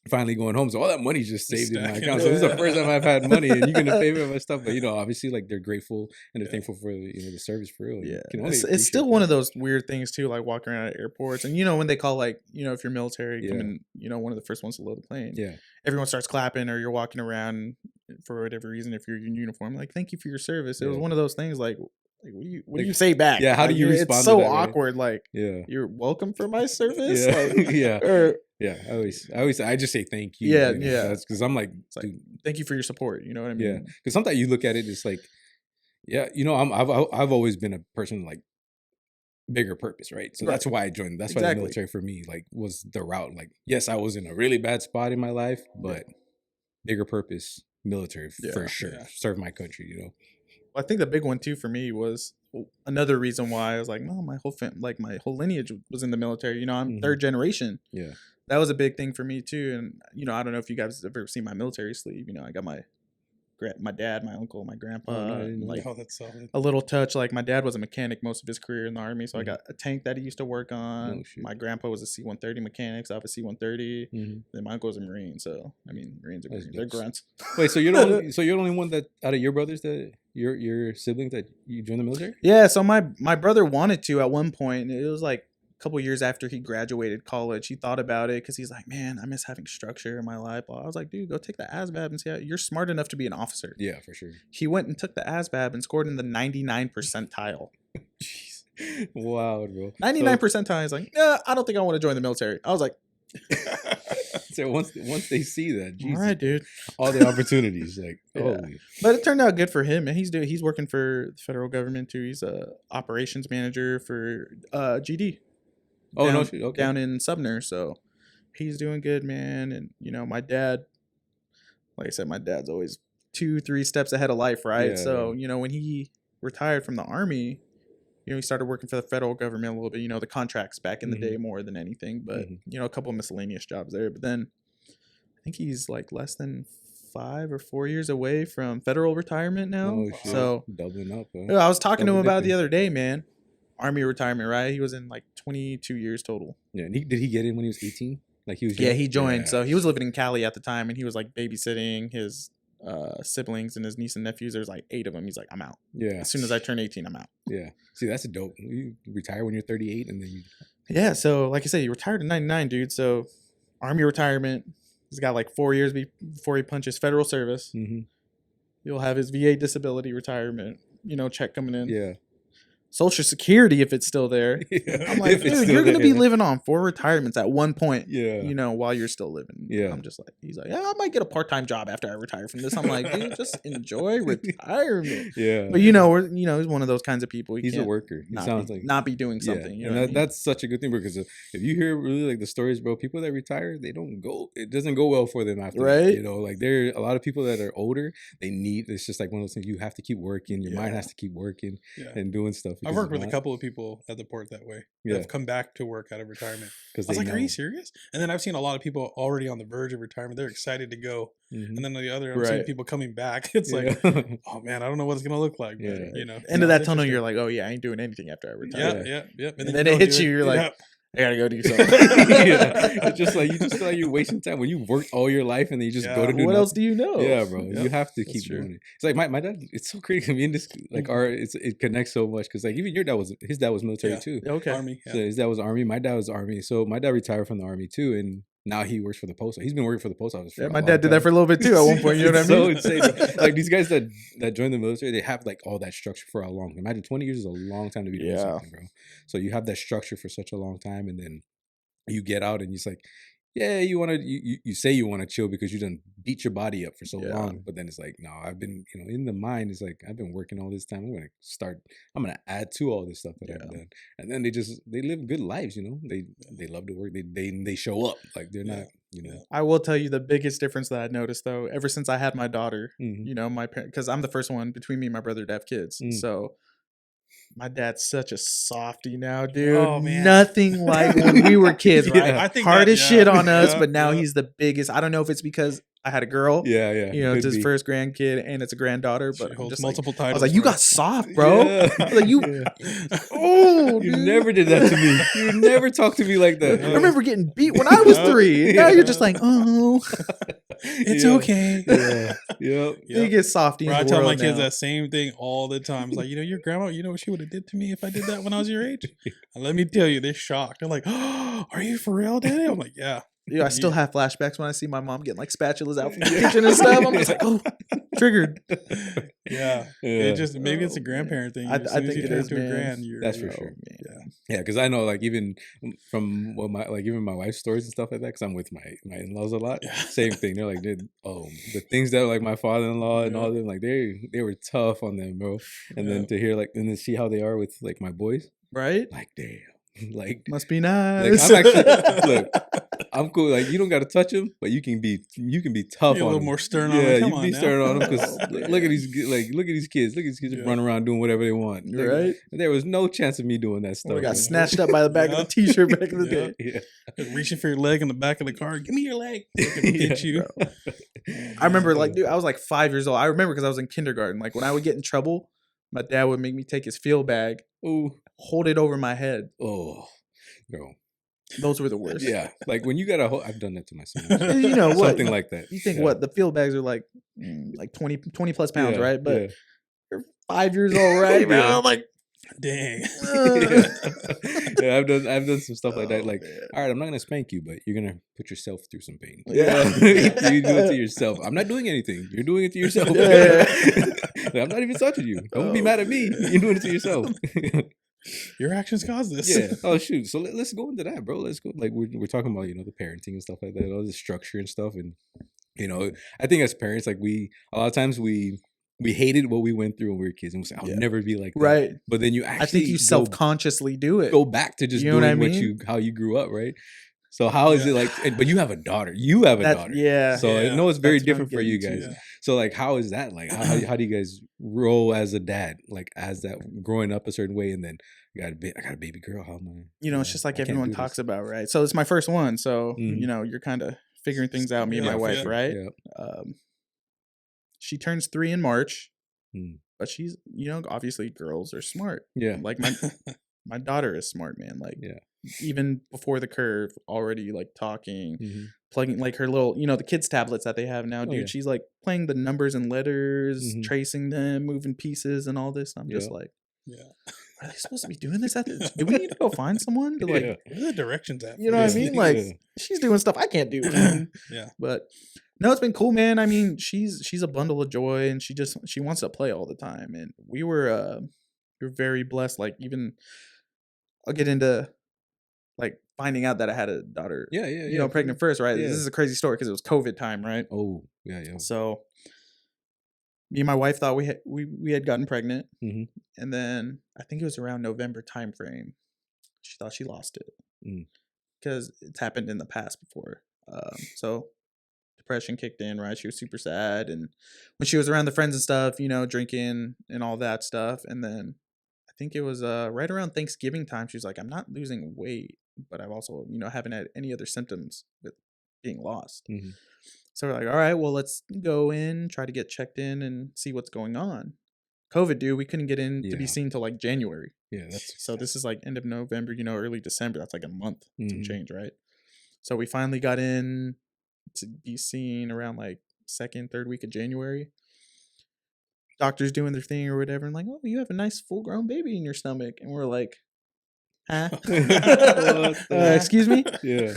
finally going home, so all that money's just saved in my account. So this is the first time I've had money, and you're gonna pay for my stuff. But obviously, like, they're grateful and they're thankful for the service for real.
Yeah, it's still one of those weird things too, like walking around at airports, and when they call, like, if you're military, coming, one of the first ones to load the plane. Yeah, everyone starts clapping, or you're walking around for whatever reason. If you're in uniform, like, thank you for your service. It was one of those things, like, what do you say back?
Yeah, how do you respond?
It's so
to that,
awkward.
Right?
Like, you're welcome for my service.
Yeah,
like,
yeah. I just say thank you.
Yeah,
because I'm like,
thank you for your support. You know what I mean?
Yeah, because sometimes you look at it, it's like, I've always been a person like bigger purpose, right? So
Right.
that's why I joined. That's why
Exactly.
the military for me like was the route. Like, yes, I was in a really bad spot in my life, but bigger purpose, military for
Yeah.
sure.
Yeah.
Serve my country, you know.
I think the big one too for me was another reason why I was like, no, my whole my whole lineage was in the military. You know, I'm
Mhm.
third generation.
Yeah.
That was a big thing for me too. And you know, I don't know if you guys have ever seen my military sleeve. You know, I got my dad, my uncle, my grandpa,
Oh, no, I didn't
and
know
like
Oh, that's solid.
a little touch. Like my dad was a mechanic most of his career in the army, so I
Mhm.
got a tank that he used to work on.
Oh, shit.
My grandpa was a C-130 mechanic, so I have a C-130.
Mhm.
Then my uncle's a Marine, so I mean, Marines are
That's
Marines. They're
dope.
grunts.
Wait, so you're the only, so you're the only one that out of your brothers that your siblings that you joined the military?
Yeah, so my brother wanted to at one point. It was like a couple years after he graduated college. He thought about it because he's like, man, I miss having structure in my life. I was like, dude, go take the ASVAB and see how you're smart enough to be an officer.
Yeah, for sure.
He went and took the ASVAB and scored in the 99 percentile.
Jeez. Wow, bro.
99 percentile. He's like, yeah, I don't think I want to join the military. I was like,
So once they see that,
all
Jesus,
right, dude.
all the opportunities, like,
Yeah.
holy.
But it turned out good for him, and he's working for the federal government too. He's a operations manager for GD.
Oh, no
down,
shit, okay.
down in Sumner, so he's doing good, man. And you know, my dad, like I said, my dad's always 2-3 steps ahead of life, right?
Yeah,
So
yeah.
you know, when he retired from the army, you know, he started working for the federal government a little bit. You know, the contracts back in the day more than anything, but you know, a couple of miscellaneous jobs there. But then I think he's like less than 5 or 4 years away from federal retirement now.
Oh, shit.
So
Doubling up, huh?
yeah, I was talking to him
Double
about it the
dipping.
other day, man. Army retirement, right? He was in like 22 years total.
Yeah, and did he get in when he was 18? Like he was
Yeah,
young?
he joined.
Yeah.
So he was living in Cali at the time, and he was like babysitting his siblings and his niece and nephews. There's like 8 of them. He's like, I'm out.
Yeah.
As soon as I turn 18, I'm out.
Yeah. See, that's a dope. You retire when you're 38 and then you...
Yeah, so like I said, he retired in 99, dude. So Army retirement. He's got like 4 years before he punches federal service.
Mm-hmm.
He'll have his VA disability retirement, you know, check coming in.
Yeah.
Social Security, if it's still there. I'm like, dude, you're going to be living on 4 retirements at one point,
Yeah.
you know, while you're still living.
Yeah.
I'm just like, he's like, yeah, I might get a part-time job after I retire from this. I'm like, dude, just enjoy retirement.
Yeah.
But, you know, he's one of those kinds of people.
He's a worker. He sounds like...
not be doing something.
Yeah.
You know
And
what I mean?
that's such a good thing because if you hear really like the stories, bro, people that retire, they don't go... It doesn't go well for them after that,
Right?
you know, like there are a lot of people that are older. It's just like one of those things you have to keep working. Your mind has to keep working and doing stuff.
I've worked with a couple of people at the port that way.
Yeah.
Have come back to work out of retirement. I was
they
like,
know.
are you serious? And then I've seen a lot of people already on the verge of retirement. They're excited to go.
Mhm.
And then the other, I'm seeing
Right.
people coming back. It's like, oh man, I don't know what it's going to look like. But,
Yeah.
you know,
End of that
it's
tunnel,
interesting.
you're like, oh, yeah, I ain't doing anything after I retire.
Yeah.
And then it hits you, you're like, I got to go do something.
Yeah. It's just like you just feel like you're wasting time when you worked all your life and then you just go to do
What
nothing.
else do you know?
Yeah, bro.
Yeah,
You have to
that's
keep
true.
doing it. It's like my dad. It's so crazy. I mean, this like it connects so much because like even his dad was military
Yeah.
too.
Okay.
Army.
So his dad was Army. My dad was Army. So my dad retired from the Army too, and now he works for the post. He's been working for the post office. For
Yeah,
a
my
long
dad did that
time.
for a little bit too at one point. You know what I mean?
It's so insane. Like these guys that join the military, they have like all that structure for a long. Imagine 20 years is a long time to be doing
Yeah.
something, bro. So you have that structure for such a long time, and then you get out and it's like, yeah, you want to you say you want to chill because you done beat your body up for so
Yeah.
long, but then it's like, no, I've been, you know, in the mind, it's like I've been working all this time. I'm gonna add to all this stuff that I've done, and then they live good lives, you know. They love to work. They show up like they're not, you know.
I will tell you the biggest difference that I noticed though, ever since I had my daughter,
Mhm.
you know, my parents, because I'm the first one between me and my brother to have kids. So my dad's such a softie now, dude.
Oh, man.
Nothing like when we were kids, right?
Yeah.
I think
Hard
that-
as shit on us,
yeah,
but now
yeah.
he's the biggest. I don't know if it's because I had a girl.
Yeah, yeah.
You know, it's
could
his
be.
first grandkid and it's a granddaughter,
She
but I'm
holds
just
multiple
I
titles.
was like, you
for
got
it.
soft, bro.
Yeah.
I was like, you,
Yeah.
oh,
You
dude.
never did that to me. You never talked to me like that.
I remember getting beat when I was 3. Now
Yeah.
you're just like, oh,
It's
Yeah.
okay.
Yeah. Yep.
biggest softie in
Bro, I
the
tell my
world
kids
now.
that same thing all the time. It's like, you know, your grandma, you know what she would have did to me if I did that when I was your age? And let me tell you, they're shocked. They're like, oh, are you for real, Daddy? I'm like, yeah.
I still have flashbacks when I see my mom getting like spatulas out from the kitchen and stuff. I'm just like, oh, triggered.
Yeah. It just maybe it's a grandparent thing.
I
As soon as
think
you
it
turn
is,
to a
man.
grand,
That's for
Oh,
sure.
man.
Yeah, because I know, like, even from even my wife's stories and stuff like that, because I'm with my in-laws a lot.
Yeah.
Same thing. They're like, the things that like my father-in-law and all them, like they were tough on them, bro. And then to hear and then see how they are with like my boys,
Right?
like damn, like
Must be
like
nice.
I'm actually look. I'm cool. Like you don't got to touch them, but you can be tough
Be a
on
little
them.
more stern on
Yeah,
them. Come
you
on
be
now.
stern on them because
Oh,
look at
man.
these look at these kids. Look at these kids just running around doing whatever they want. Like,
Right?
there was no chance of me doing that stuff.
I got
man.
snatched up by the back of the t-shirt back in the
Yeah.
day.
Yeah.
Reaching for your leg in the back of the car. Give me your leg. Hit you.
bro. I remember, like, dude, I was like 5 years old. I remember because I was in kindergarten. Like, when I would get in trouble, my dad would make me take his field bag, hold it over my head.
Oh, bro.
Those were the worst.
Yeah, like when you got I've done that to my son.
And you know what?
Something like that.
You think
Yeah.
what? The field bags are like 20 plus pounds,
Yeah,
right? But
yeah.
you're 5 years old, right? Man,
Yeah.
I'm like,
Dang.
Yeah, I've done some stuff like that.
Oh,
Like,
man.
all right, I'm not gonna spank you, but you're gonna put yourself through some pain.
Yeah.
You do it to yourself. I'm not doing anything. You're doing it to yourself.
Yeah.
Like, I'm not even touching you. Don't be
Oh,
mad at me.
man.
You're doing it to yourself.
Your actions caused this.
Yeah. Oh shoot. So let's go into that, bro. Let's go. Like we're talking about, the parenting and stuff like that, all the structure and stuff, and I think as parents, like a lot of times we hated what we went through when we were kids, and we say, "I'll
Yeah.
never be like that."
Right.
But then you actually,
I think you self-consciously do it.
go back to just
You know what I
doing
mean?
how you grew up, right? So how is it like? But you have a daughter. You have a daughter.
Yeah.
So I
Yeah.
know it's very
That's what I'm
different for you
getting
guys.
to.
Yeah.
So like, how is that like? How do you guys roll as a dad? Like as that growing up a certain way, and then I got a baby girl. How am I?
It's just like
I can't
everyone
do
talks
this.
about, right? So it's my first one. So,
Mhm.
you're kind of figuring things out, me and
Yeah,
my
for
wife,
sure.
right?
Yeah.
She turns 3 in March,
Mm.
but she's, obviously girls are smart.
Yeah.
Like my daughter is smart, man. Like
Yeah.
even before the curve, already like talking,
Mhm.
plugging like her little, the kids tablets that they have now, dude.
yeah.
She's like playing the numbers and letters,
Mhm.
tracing them, moving pieces and all this. I'm just
Yeah.
like,
Yeah.
are they supposed to be doing this? Do we need to go find someone to like,
Yeah.
Where are the directions at?
you know what I
Yeah.
mean? Like
Yeah.
she's doing stuff I can't do.
Yeah.
But no, it's been cool, man. I mean, she's a bundle of joy, and she wants to play all the time. And we were very blessed. Like even I'll get into like finding out that I had a daughter.
Yeah. Yeah.
Pregnant first, right?
Yeah.
This is a crazy story because it was COVID time, right?
Oh, yeah.
So me and my wife thought we had gotten pregnant,
Mhm.
and then I think it was around November time frame. She thought she lost it
Mm.
because it's happened in the past before. So depression kicked in, right? She was super sad, and when she was around the friends and stuff, drinking and all that stuff, and then I think it was right around Thanksgiving time. She was like, "I'm not losing weight, but I've also haven't had any other symptoms with being lost."
Mhm.
So we're like, "All right, well, let's go in, try to get checked in, and see what's going on." COVID, dude, we couldn't get in to be
Yeah.
seen till like January.
Yeah. That's
So this is like end of November, early December. That's like a month, some
Mhm.
change, right? So we finally got in to be seen around like second, third week of January. Doctors doing their thing or whatever, and like, "Oh, you have a nice full grown baby in your stomach," and we're like, "Huh?"
What the heck?
Excuse me.
Yeah.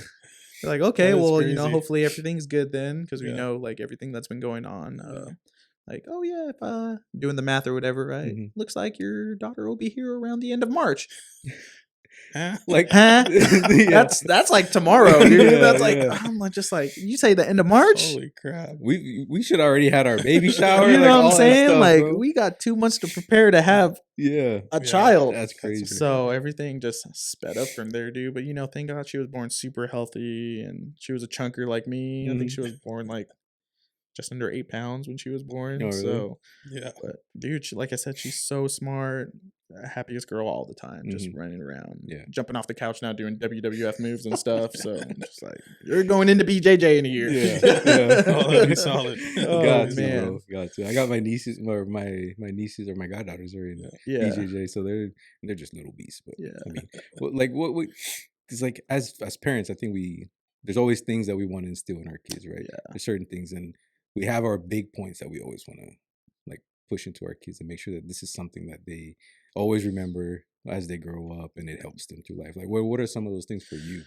We're like, okay,
That is
well,
crazy.
hopefully everything's good then, because we
Yeah.
know like everything that's been going on.
Yeah.
Like, oh yeah, if doing the math or whatever, right?
Mhm.
Looks like your daughter will be here around the end of March.
Huh?
Like,
Huh?
yeah.
That's like tomorrow, dude.
Yeah,
That's like
yeah.
I'm like, just like, you say the end of March.
Holy crap.
we should already had our baby shower.
You know
like,
what
all
I'm
that
saying?
stuff,
Like
bro.
we got 2 months to prepare to have
Yeah.
a
Yeah,
child.
That's crazy.
So everything just sped up from there, dude. But thank God she was born super healthy, and she was a chunker like me. I think she was born like just under 8 pounds when she was born.
Oh, really?
So,
Yeah.
but dude, like I said, she's so smart. Happiest girl all the time, just
Mhm.
running around,
Yeah.
jumping off the couch now, doing WWF moves and stuff. So I'm just like, you're going into BJJ in a year.
Yeah. Yeah.
Oh, that'd be solid.
Oh,
Got to,
man.
bro. Got to. I got my nieces or my nieces or my goddaughters are in
Yeah.
BJJ, so they're just little beasts. But
Yeah.
I mean, what? Because like as parents, I think there's always things that we want to instill in our kids, right?
Yeah.
There's certain things, and we have our big points that we always want to like push into our kids and make sure that this is something that they always remember as they grow up, and it helps them through life. Like, what are some of those things for you?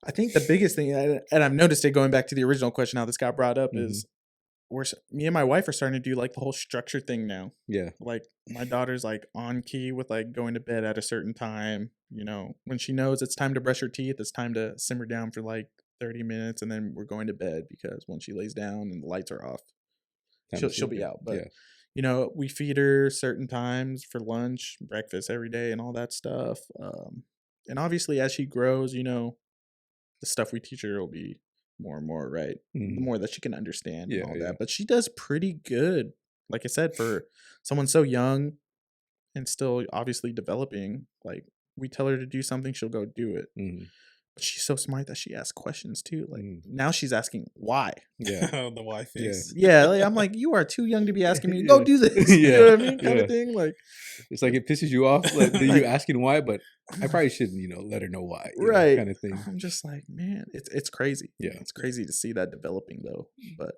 I think the biggest thing, and I've noticed it going back to the original question, how this got brought up,
Mhm.
is me and my wife are starting to do like the whole structure thing now.
Yeah.
Like my daughter's like on key with like going to bed at a certain time. You know, when she knows it's time to brush her teeth, it's time to simmer down for like 30 minutes, and then we're going to bed, because when she lays down and the lights are off,
Time to
she'll
sleep,
be
yeah.
out. But
Yeah.
you know, we feed her certain times for lunch, breakfast every day, and all that stuff. And obviously, as she grows, you know, the stuff we teach her will be more and more, right? The
Mhm.
more that she can understand and
Yeah,
all
yeah.
that. But she does pretty good. Like I said, for someone so young and still obviously developing, like we tell her to do something, she'll go do it.
Mhm.
But she's so smart that she asks questions too. Like
Mhm.
now she's asking why.
Yeah.
The Y face.
Yeah, like, I'm like, you are too young to be asking me, go
Yeah.
do this. You know
Yeah.
what I mean? Kind
Yeah.
of thing. Like,
It's like it pisses you off, like that you
Like-
asking why, but
I'm
I
like,
probably shouldn't, let her know why,
right.
kind of thing.
I'm just like, man, it's crazy.
Yeah.
It's crazy to see that developing though. But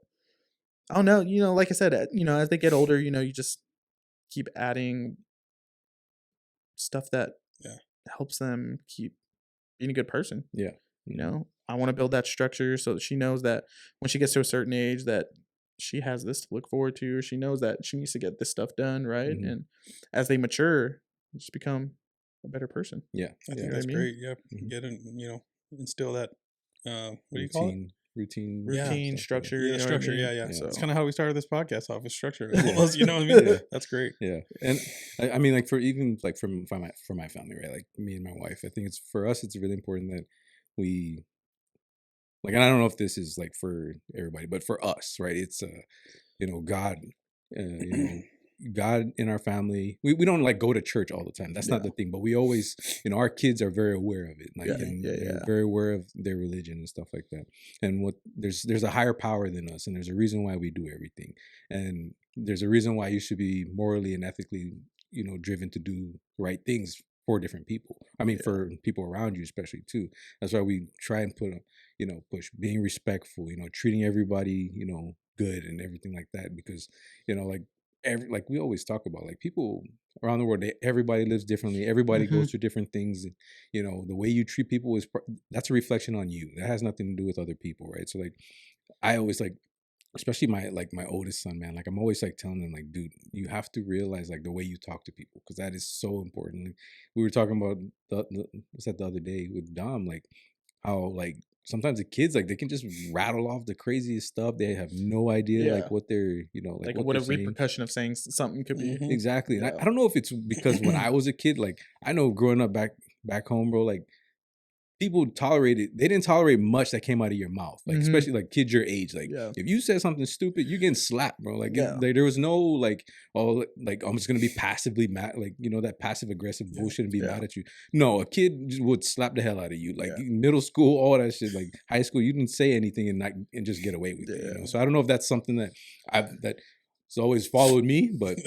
I don't know, like I said, as they get older, you just keep adding stuff that
Yeah.
helps them keep being a good person.
Yeah.
I want to build that structure so that she knows that when she gets to a certain age that she has this to look forward to, or she knows that she needs to get this stuff done, right?
Mhm.
And as they mature, just become a better person.
Yeah.
I think
Yeah.
that's
I mean?
great. Yep.
Mhm.
Get in, instill that. What do you call it?
Routine,
Routine,
stuff,
structure.
Yeah,
you know what I
structure.
mean?
Yeah.
Yeah.
So
That's kind of how we started this podcast off with structure.
Yeah.
Almost, you know what I mean?
Yeah.
That's great.
Yeah, and I mean, like for even like for my family, right? Like me and my wife, I think it's for us. It's really important that we like, and I don't know if this is like for everybody, but for us, right? It's God, God in our family. We don't like go to church all the time. That's not
Yeah.
the thing. But we always, our kids are very aware of it, like
Yeah,
and
yeah,
they're
yeah.
very aware of their religion and stuff like that. And what there's a higher power than us, and there's a reason why we do everything, and there's a reason why you should be morally and ethically, driven to do the right things for different people. I mean,
Yeah.
for people around you, especially too. That's why we try and push being respectful, treating everybody, good and everything like that, because like we always talk about, like people around the world, everybody lives differently, everybody goes through different things, and the way you treat people that's a reflection on you. That has nothing to do with other people, right? So like I always like, especially my oldest son, man, like I'm always like telling them, like, dude, you have to realize like the way you talk to people, because that is so important. Like, we were talking about what's that the other day with Dom, like how like sometimes the kids, like, they can just rattle off the craziest stuff. They have no idea like
Yeah.
what they're
Like
what
what
they're
a
saying.
repercussion of saying something could be.
Mhm.
Exactly. And
Yeah.
I don't know if it's because when I was a kid, like I know growing up back home, bro, like people they didn't tolerate much that came out of your mouth, like especially like kids your age. Like
Yeah.
if you said something stupid, you're getting slapped, bro. Like,
Yeah.
there was no like, oh, like I'm just gonna be passively mad, like that passive aggressive bullshit and be
Yeah.
mad at you. No, a kid just would slap the hell out of you. Like
Yeah.
middle school, all that shit. Like high school, you didn't say anything and just get away with it.
Yeah.
So I don't know if that's something that's always followed me, but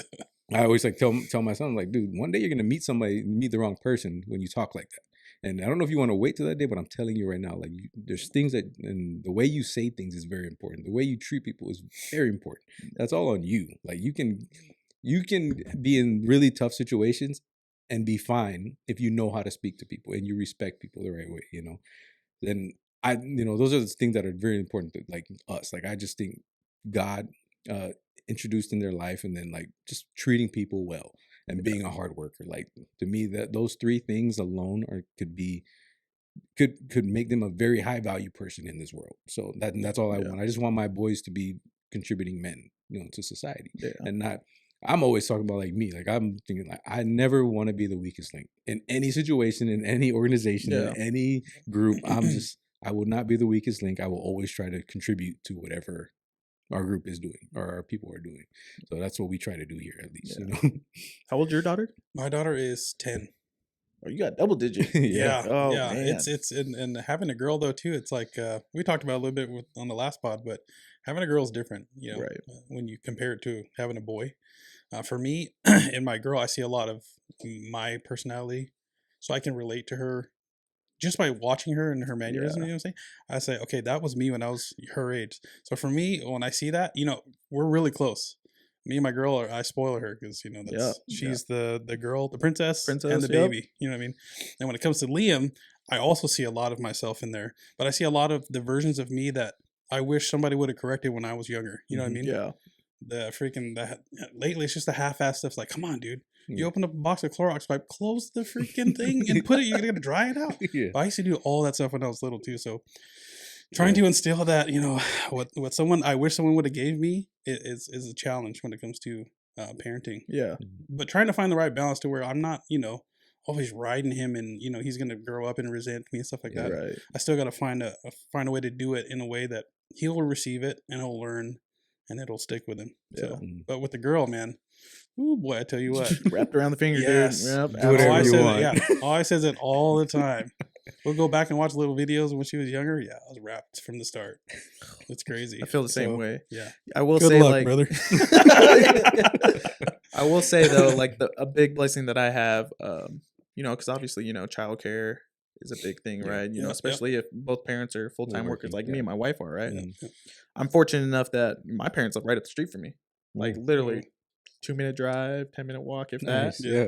I always like tell my son, like, dude, one day you're gonna meet the wrong person when you talk like that. And I don't know if you want to wait till that day, but I'm telling you right now, like, there's things and the way you say things is very important. The way you treat people is very important. That's all on you. Like, you can be in really tough situations and be fine if you know how to speak to people and you respect people the right way. Then those are the things that are very important to like us. Like, I just think God introduced in their life, and then like just treating people well and being a hard worker. Like, to me, that those three things alone could make them a very high value person in this world. So that's all I want. I just want my boys to be contributing men, to society, and not. I'm always talking about like me. Like, I'm thinking like I never want to be the weakest link in any situation, in any organization, in any group. I will not be the weakest link. I will always try to contribute to whatever our group is doing or our people are doing. So that's what we try to do here, at least.
How old's your daughter?
My daughter is 10.
Oh, you got double digit.
Yeah.
Oh,
yeah.
man.
It's and having a girl though too. It's like we talked about a little bit on the last pod, but having a girl is different.
Right.
When you compare it to having a boy. For me and my girl, I see a lot of my personality, so I can relate to her just by watching her and her mannerisms. You know what I'm saying? I say, okay, that was me when I was her age. So for me, when I see that, we're really close. Me and my girl, I spoil her because she's the girl, the princess, and the baby. You know what I mean? And when it comes to Liam, I also see a lot of myself in there, but I see a lot of the versions of me that I wish somebody would have corrected when I was younger. You know what I mean?
Yeah.
The freaking that lately it's just the half-ass stuff. Like, come on, dude. You
Yeah.
open up a box of Clorox pipe, close the freaking thing, and put it. You're gonna dry it out.
Yeah.
But I used to do all that stuff when I was little too. So trying to instill that, what someone I wish someone would have gave me is a challenge when it comes to parenting.
Yeah.
But trying to find the right balance to where I'm not, always riding him and he's gonna grow up and resent me and stuff like that.
Right.
I still got to find a way to do it in a way that he'll receive it and he'll learn and it'll stick with him.
Yeah.
So, but with the girl, man, ooh boy, I tell you what,
Wrapped around the finger,
Yes.
dude. Yep.
Do whatever you want.
I says it all the time. We'll go back and watch little videos when she was younger. Yeah, I was wrapped from the start. It's crazy.
I feel the same
So,
way.
Yeah.
I will
Good
say,
luck,
like,
brother.
I will say though, like a big blessing that I have, because obviously, childcare is a big thing,
Yeah.
right?
Yeah.
Especially if both parents are full time workers,
working,
like
yeah.
me and my wife are, right?
Mm.
I'm fortunate enough that my parents live right up the street from me, like literally 2-minute drive, 10-minute walk, if that.
Nice. Yeah.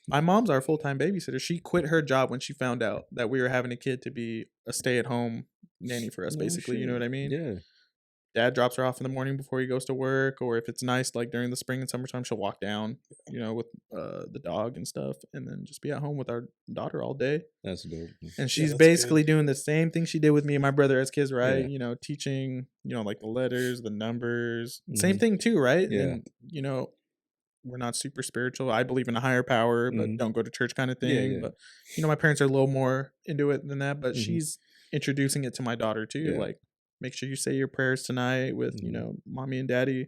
My mom's our full time babysitter. She quit her job when she found out that we were having a kid to be a stay at home nanny for us,
No
basically. You know
shit.
what I mean?
Yeah.
Dad drops her off in the morning before he goes to work, or if it's nice, like during the spring and summertime, she'll walk down, with the dog and stuff, and then just be at home with our daughter all day.
That's dope.
And she's
that's
basically doing the same thing she did with me and my brother as kids, right?
Yeah.
Teaching, like the letters, the numbers, same
Mhm.
thing too, right?
Yeah.
And, we're not super spiritual. I believe in a higher power, but
Mhm.
don't go to church kind of thing.
Yeah, yeah.
But, my parents are a little more into it than that, but
Mhm.
she's introducing it to my daughter too.
Yeah.
Like, make sure you say your prayers tonight with,
Mhm.
mommy and daddy,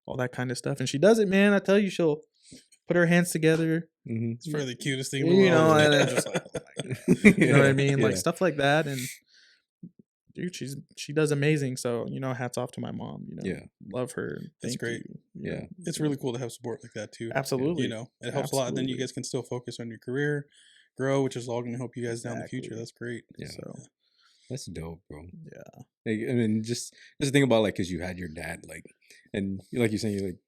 all that kind of stuff. And she does it, man. I tell you, she'll put her hands together.
Mm-hmm.
It's probably the cutest thing in the
You
world.
know,
isn't it?
and-
I'm just like, oh my God.
You know what I mean? Like
Yeah.
stuff like that. And dude, she does amazing. So, hats off to my mom,
Yeah.
love her.
That's
Thank
great.
you,
Yeah.
It's really cool to have support like that too.
Absolutely.
It helps a lot. And then you
Absolutely.
guys can still focus on your career, grow, which is all going to help you guys down the future.
Exactly.
That's great.
Yeah.
So,
That's dope, bro.
yeah.
Like, I mean, just think about like, cause you had your dad, like, and like you're saying, you're like,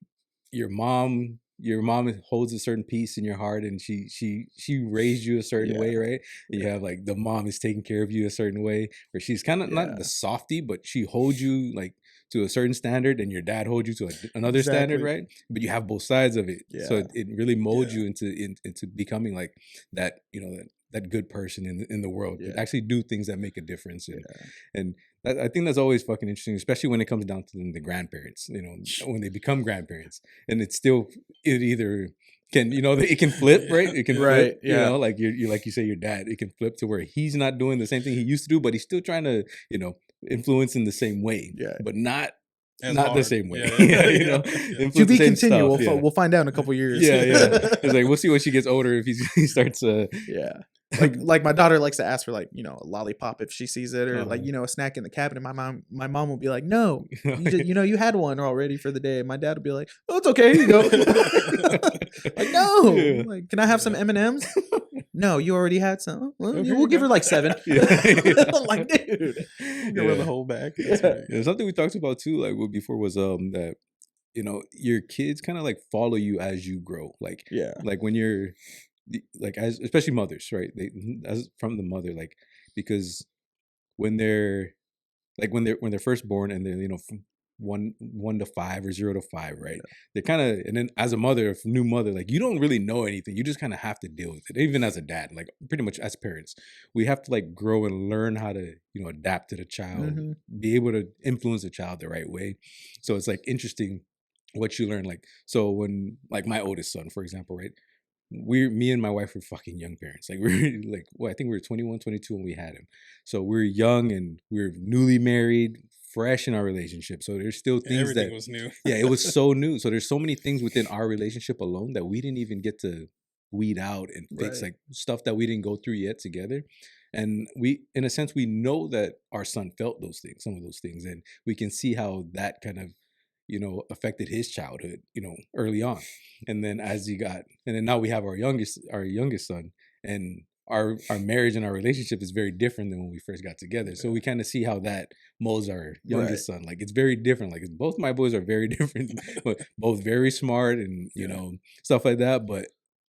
your mom holds a certain piece in your heart, and she raised you a certain
Yeah.
way, right? And you have like the mom is taking care of you a certain way, where she's kind of not
Yeah.
the softie, but she holds you like to a certain standard, and your dad holds you to another standard,
Exactly.
right? But you have both sides of it, so
Yeah.
it really molds
Yeah.
you into becoming like that, that good person in the world.
Yeah.
Actually do things that make a difference,
Yeah.
and I think that's always fucking interesting, especially when it comes down to the grandparents. When they become grandparents, and it either can it can flip, right? It can
Right,
flip,
yeah.
like you like you say, your dad. It can flip to where he's not doing the same thing he used to do, but he's still trying to influence in the same way,
Yeah.
but not
As
the
hard.
same way.
Yeah,
Yeah,
yeah.
influence
To
the
be
same
continued.
stuff, yeah.
We'll find out in a couple years.
Yeah, it's like we'll see when she gets older if he starts.
Yeah. Like my daughter likes to ask for like, a lollipop if she sees it, or like,
Uh-huh.
a snack in the cabinet. My mom will be like, no, you had one already for the day. My dad would be like, oh, it's okay. Here you go. Like, no,
Yeah.
like, can I have some M&Ms? No, you already had some. Well,
Okay,
we'll give her like 7.
Yeah.
Like, dude.
Give her the whole bag. That's
Yeah.
great.
Yeah, something we talked about too, like before, was that your kids kind of like follow you as you grow, like
Yeah.
like when you're like, as especially mothers, right? They as from the mother, like, because when they're first born, and then from 1 to 5 or 0 to 5, right? They're kind of, and then as a mother, a new mother, like, you don't really know anything. You just kind of have to deal with it. Even as a dad, like, pretty much as parents, we have to like grow and learn how to adapt to the child,
Mhm.
be able to influence the child the right way. So it's like interesting what you learn. Like, so when, like, my oldest son, for example, right? Me and my wife were fucking young parents. Like, we were like, well, I think we were 21, 22 when we had him. So we're young and we're newly married, fresh in our relationship. So there's still things
Everything
that
was new.
yeah, it was so new. So there's so many things within our relationship alone that we didn't even get to weed out and fix,
Right.
like stuff that we didn't go through yet together. And we, in a sense, we know that our son felt those things, some of those things, and we can see how that kind of affected his childhood, early on. And then now we have our youngest son, and our marriage and our relationship is very different than when we first got together. So we kind of see how that molds our youngest son. Like, it's very different. Like, both my boys are very different, but both very smart and stuff like that. But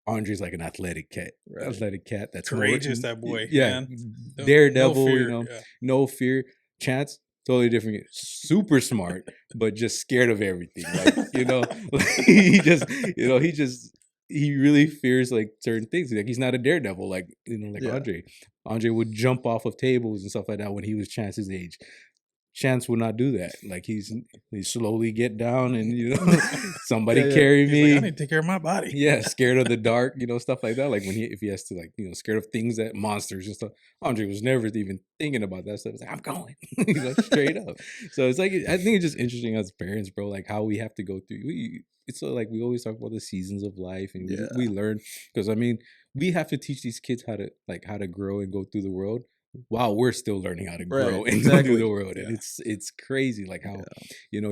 Andre's like an athletic cat.
Right.
Athletic cat that's
Courageous,
more,
that boy,
yeah,
man.
daredevil,
fear,
you know,
yeah.
no fear. Chance, totally different. Super smart, but just scared of everything. Like, you know, like, he really fears like certain things. Like he's not a daredevil, like, you know, like
Yeah.
Andre. Andre would jump off of tables and stuff like that when he was Chance's age. Chance would not do that. Like he slowly get down and, you know, somebody
Yeah.
carry
He's
me.
like, I need to take care of my body.
Yeah, scared of the dark, you know, stuff like that. Like when if he has to, like, you know, scared of things that monsters and stuff. Andre was never even thinking about that stuff. It's like, I'm going. He's like straight up. So it's like, I think it's just interesting as parents, bro, like how we have to go through. It's so, like, we always talk about the seasons of life, and we learn, because I mean, we have to teach these kids how to grow and go through the world while we're still learning how to grow and go through the world. And it's crazy, like how, you know,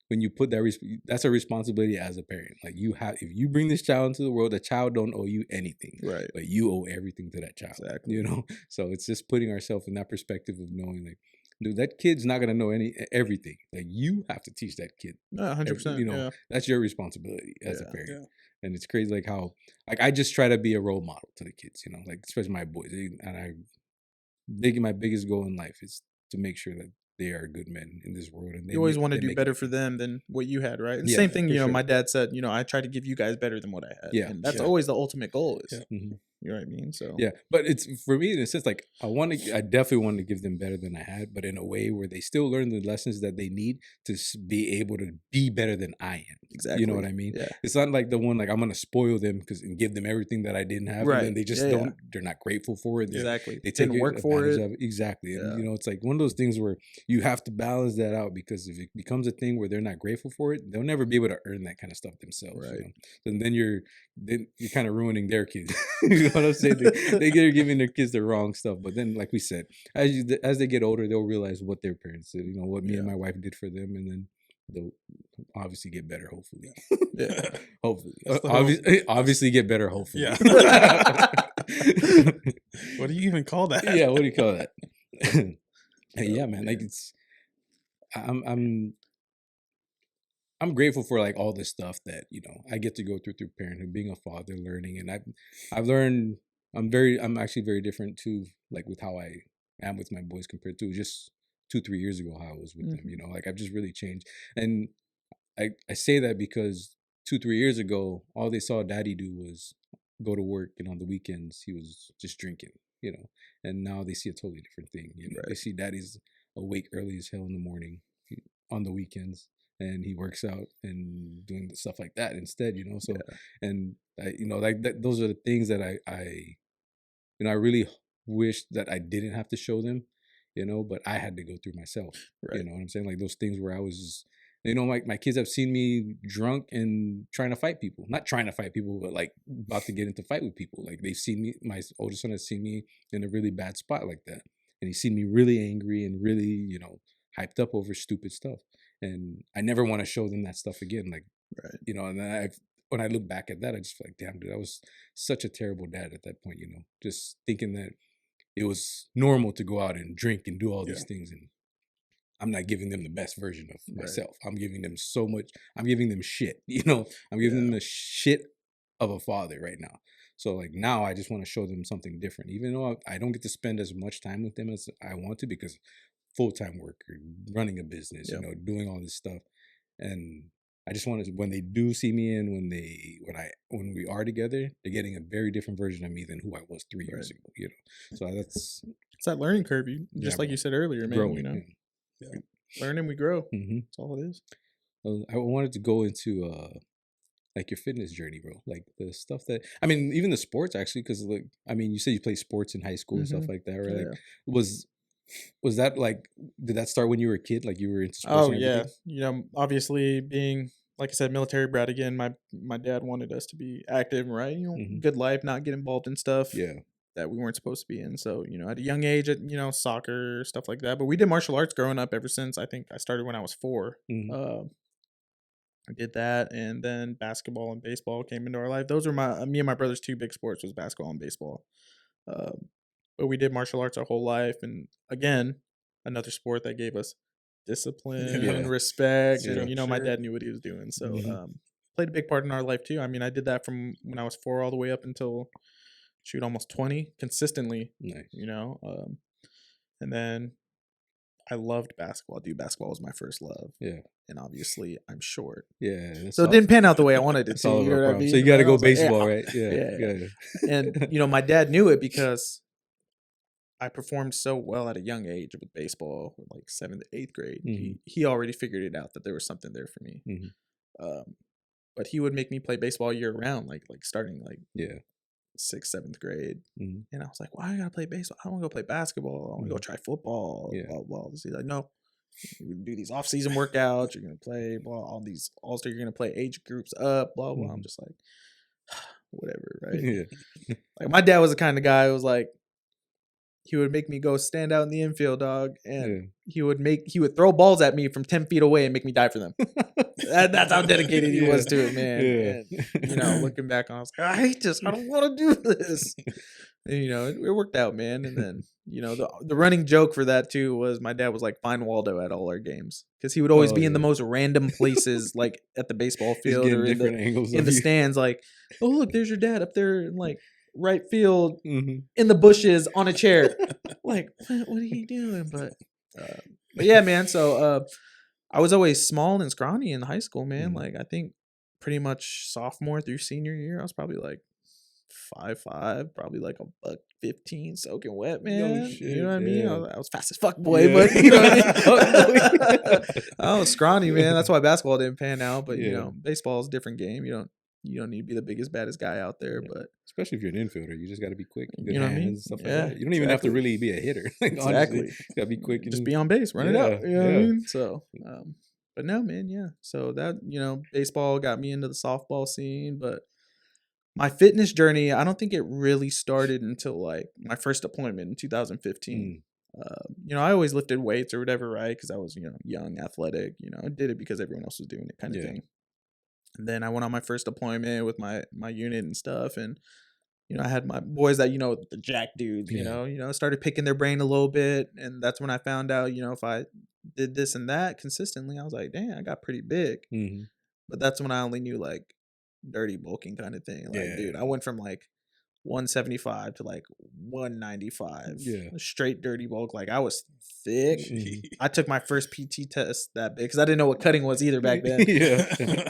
when you put that, that's a responsibility as a parent. Like if you bring this child into the world, the child don't owe you anything,
Right?
But you owe everything to that child,
Exactly.
you know. So it's just putting ourselves in that perspective of knowing, like, dude, that kid's not gonna know everything. Like you have to teach that kid.
100%.
You know, that's your responsibility as a parent.
Yeah.
And it's crazy, like how, like, I just try to be a role model to the kids, you know, like especially my boys. And my biggest goal in life is to make sure that they are good men in this world, and
you always want to do better for them than what you had, right? And
Yeah,
same thing, you know,
sure.
my dad said, you know, I try to give you guys better than what I had.
Yeah,
and that's
yeah.
always the ultimate goal is,
Mhm.
you know what I mean? So
Yeah, but it's, for me, in a sense, like I definitely want to give them better than I had, but in a way where they still learn the lessons that they need to be able to be better than I am.
exactly.
You know what I mean?
Yeah.
It's not like the one, like I'm gonna spoil them and give them everything that I didn't have,
Right.
and then they just they're not grateful for it.
Exactly.
They take
didn't work for it.
of it. Exactly.
Yeah.
And you know, it's like one of those things where you have to balance that out, because if it becomes a thing where they're not grateful for it, they'll never be able to earn that kind of stuff themselves.
Right.
You know? And then you're kind of ruining their kids. You know what I'm saying? They're giving their kids the wrong stuff. But then, like we said, as they get older, they'll realize what their parents did. You know, what me and my wife did for them, and then they'll obviously get better. Hopefully, hopefully, obviously get better. Hopefully,
Yeah. What do you even call that?
Yeah, what do you call that? Yeah, man. Like I'm grateful for like all this stuff that, you know, I get to go through parenthood, being a father, learning, and I've learned. I'm actually very different too, like with how I am with my boys compared to just 2-3 years ago how I was with them. You know, like I've just really changed, and I say that because 2-3 years ago, all they saw Daddy do was go to work, and on the weekends he was just drinking. You know, and now they see a totally different thing. You know, they see Daddy's awake early as hell in the morning on the weekends, and he works out and doing stuff like that instead, you know. So, and you know, like those are the things that you know, I really wish that I didn't have to show them, you know, but I had to go through myself. You know what I'm saying? Like those things where I was just, you know, like my kids have seen me drunk and trying to fight people. Not trying to fight people, but like about to get into fight with people. Like they've seen me, my oldest son has seen me in a really bad spot like that. And he's seen me really angry and really, you know, hyped up over stupid stuff. And I never want to show them that stuff again. Like, you know, and then when I look back at that, I just feel like, damn, dude, I was such a terrible dad at that point, you know, just thinking that it was normal to go out and drink and do all these things. And I'm not giving them the best version of myself. I'm giving them so much. I'm giving them shit, you know, I'm giving them the shit of a father right now. So like now I just want to show them something different, even though I don't get to spend as much time with them as I want to, because full-time work, running a business, you know, doing all this stuff. And I just wanted to, when they do see me and when we are together, they're getting a very different version of me than who I was 3 years ago, you know. So it's
that learning curve, just like you said earlier, man.
Growing,
you know, learning, we grow. That's all it is.
I wanted to go into like your fitness journey, bro. Like the stuff that, I mean, even the sports actually, because like, I mean, you said you played sports in high school and stuff like that, right? Like, was that like, did that start when you were a kid? Like you were into sports?
Oh yeah, you know, obviously being, like I said, military brat again. My dad wanted us to be active, right? You know, good life, not get involved in stuff that we weren't supposed to be in. So you know, at a young age, you know, soccer, stuff like that. But we did martial arts growing up ever since. I think I started when I was 4. I did that, and then basketball and baseball came into our life. Those were me and my brother's 2 big sports, was basketball and baseball. But we did martial arts our whole life, and again, another sport that gave us discipline and respect. And you know, my dad knew what he was doing. So played a big part in our life too. I mean, I did that from when I was 4 all the way up until almost 20 consistently.
Nice.
You know, and then I loved basketball. Dude, basketball was my first love.
Yeah.
And obviously, I'm short.
Yeah.
So it didn't pan out the way I wanted it to.
all of
You
our
know what I
problems.
mean?
So you got to
But I
go
was like,
baseball, right? Yeah.
yeah. And, you know, my dad knew it because I performed so well at a young age with baseball, like 7th to 8th grade. He already figured it out that there was something there for me. But he would make me play baseball year round, like starting like 6th, 7th grade. And I was like, why I gotta play baseball? I want to go play basketball. I want to go try football. Blah, blah. He's like, no, you do these off-season workouts. You're gonna play blah, all these all-star. You're gonna play age groups up. Blah blah. I'm just like, whatever, right? Like my dad was the kind of guy who was like, he would make me go stand out in the infield, dog, and he would throw balls at me from 10 feet away and make me die for them. That's how dedicated he was to it, man. And, you know, looking back on, I was like, I hate this. I don't want to do this. And, you know, it worked out, man. And then, you know, the running joke for that too was my dad was like, find Waldo at all our games, because he would always be in the most random places, like at the baseball field or in the stands. Like, oh look, there's your dad up there, in like right field in the bushes on a chair. Like, what are you doing? But yeah, man. So I was always small and scrawny in high school, man. Like I think pretty much sophomore through senior year, I was probably like 5'5", probably like $115 soaking wet, man.
Oh, shit,
you know what I mean? I was fast as fuck, boy, but you know what I mean? I was scrawny, man. That's why basketball didn't pan out. But you know, baseball is a different game. You don't need to be the biggest, baddest guy out there, but
especially if you're an infielder, you just got to be quick, good
you know
hands,
what I mean?
Stuff like that. You don't even have to really be a hitter. Like,
exactly,
honestly, you got to be quick and
just be on base, run it out. You know what I mean? So, but no, man, So that, you know, baseball got me into the softball scene, but my fitness journey, I don't think it really started until like my first deployment in 2015. You know, I always lifted weights or whatever, right? Because I was, you know, young, athletic. You know, I did it because everyone else was doing it, kind of thing. And then I went on my first deployment with my unit and stuff, and you know, I had my boys that, you know, the jack dudes, you know, started picking their brain a little bit, and that's when I found out, you know, if I did this and that consistently, I was like, dang, I got pretty big. But that's when I only knew like dirty bulking kind of thing. Like, dude, I went from like 175 to like 195. Straight dirty bulk. Like I was thick. I took my first PT test that big because I didn't know what cutting was either back then.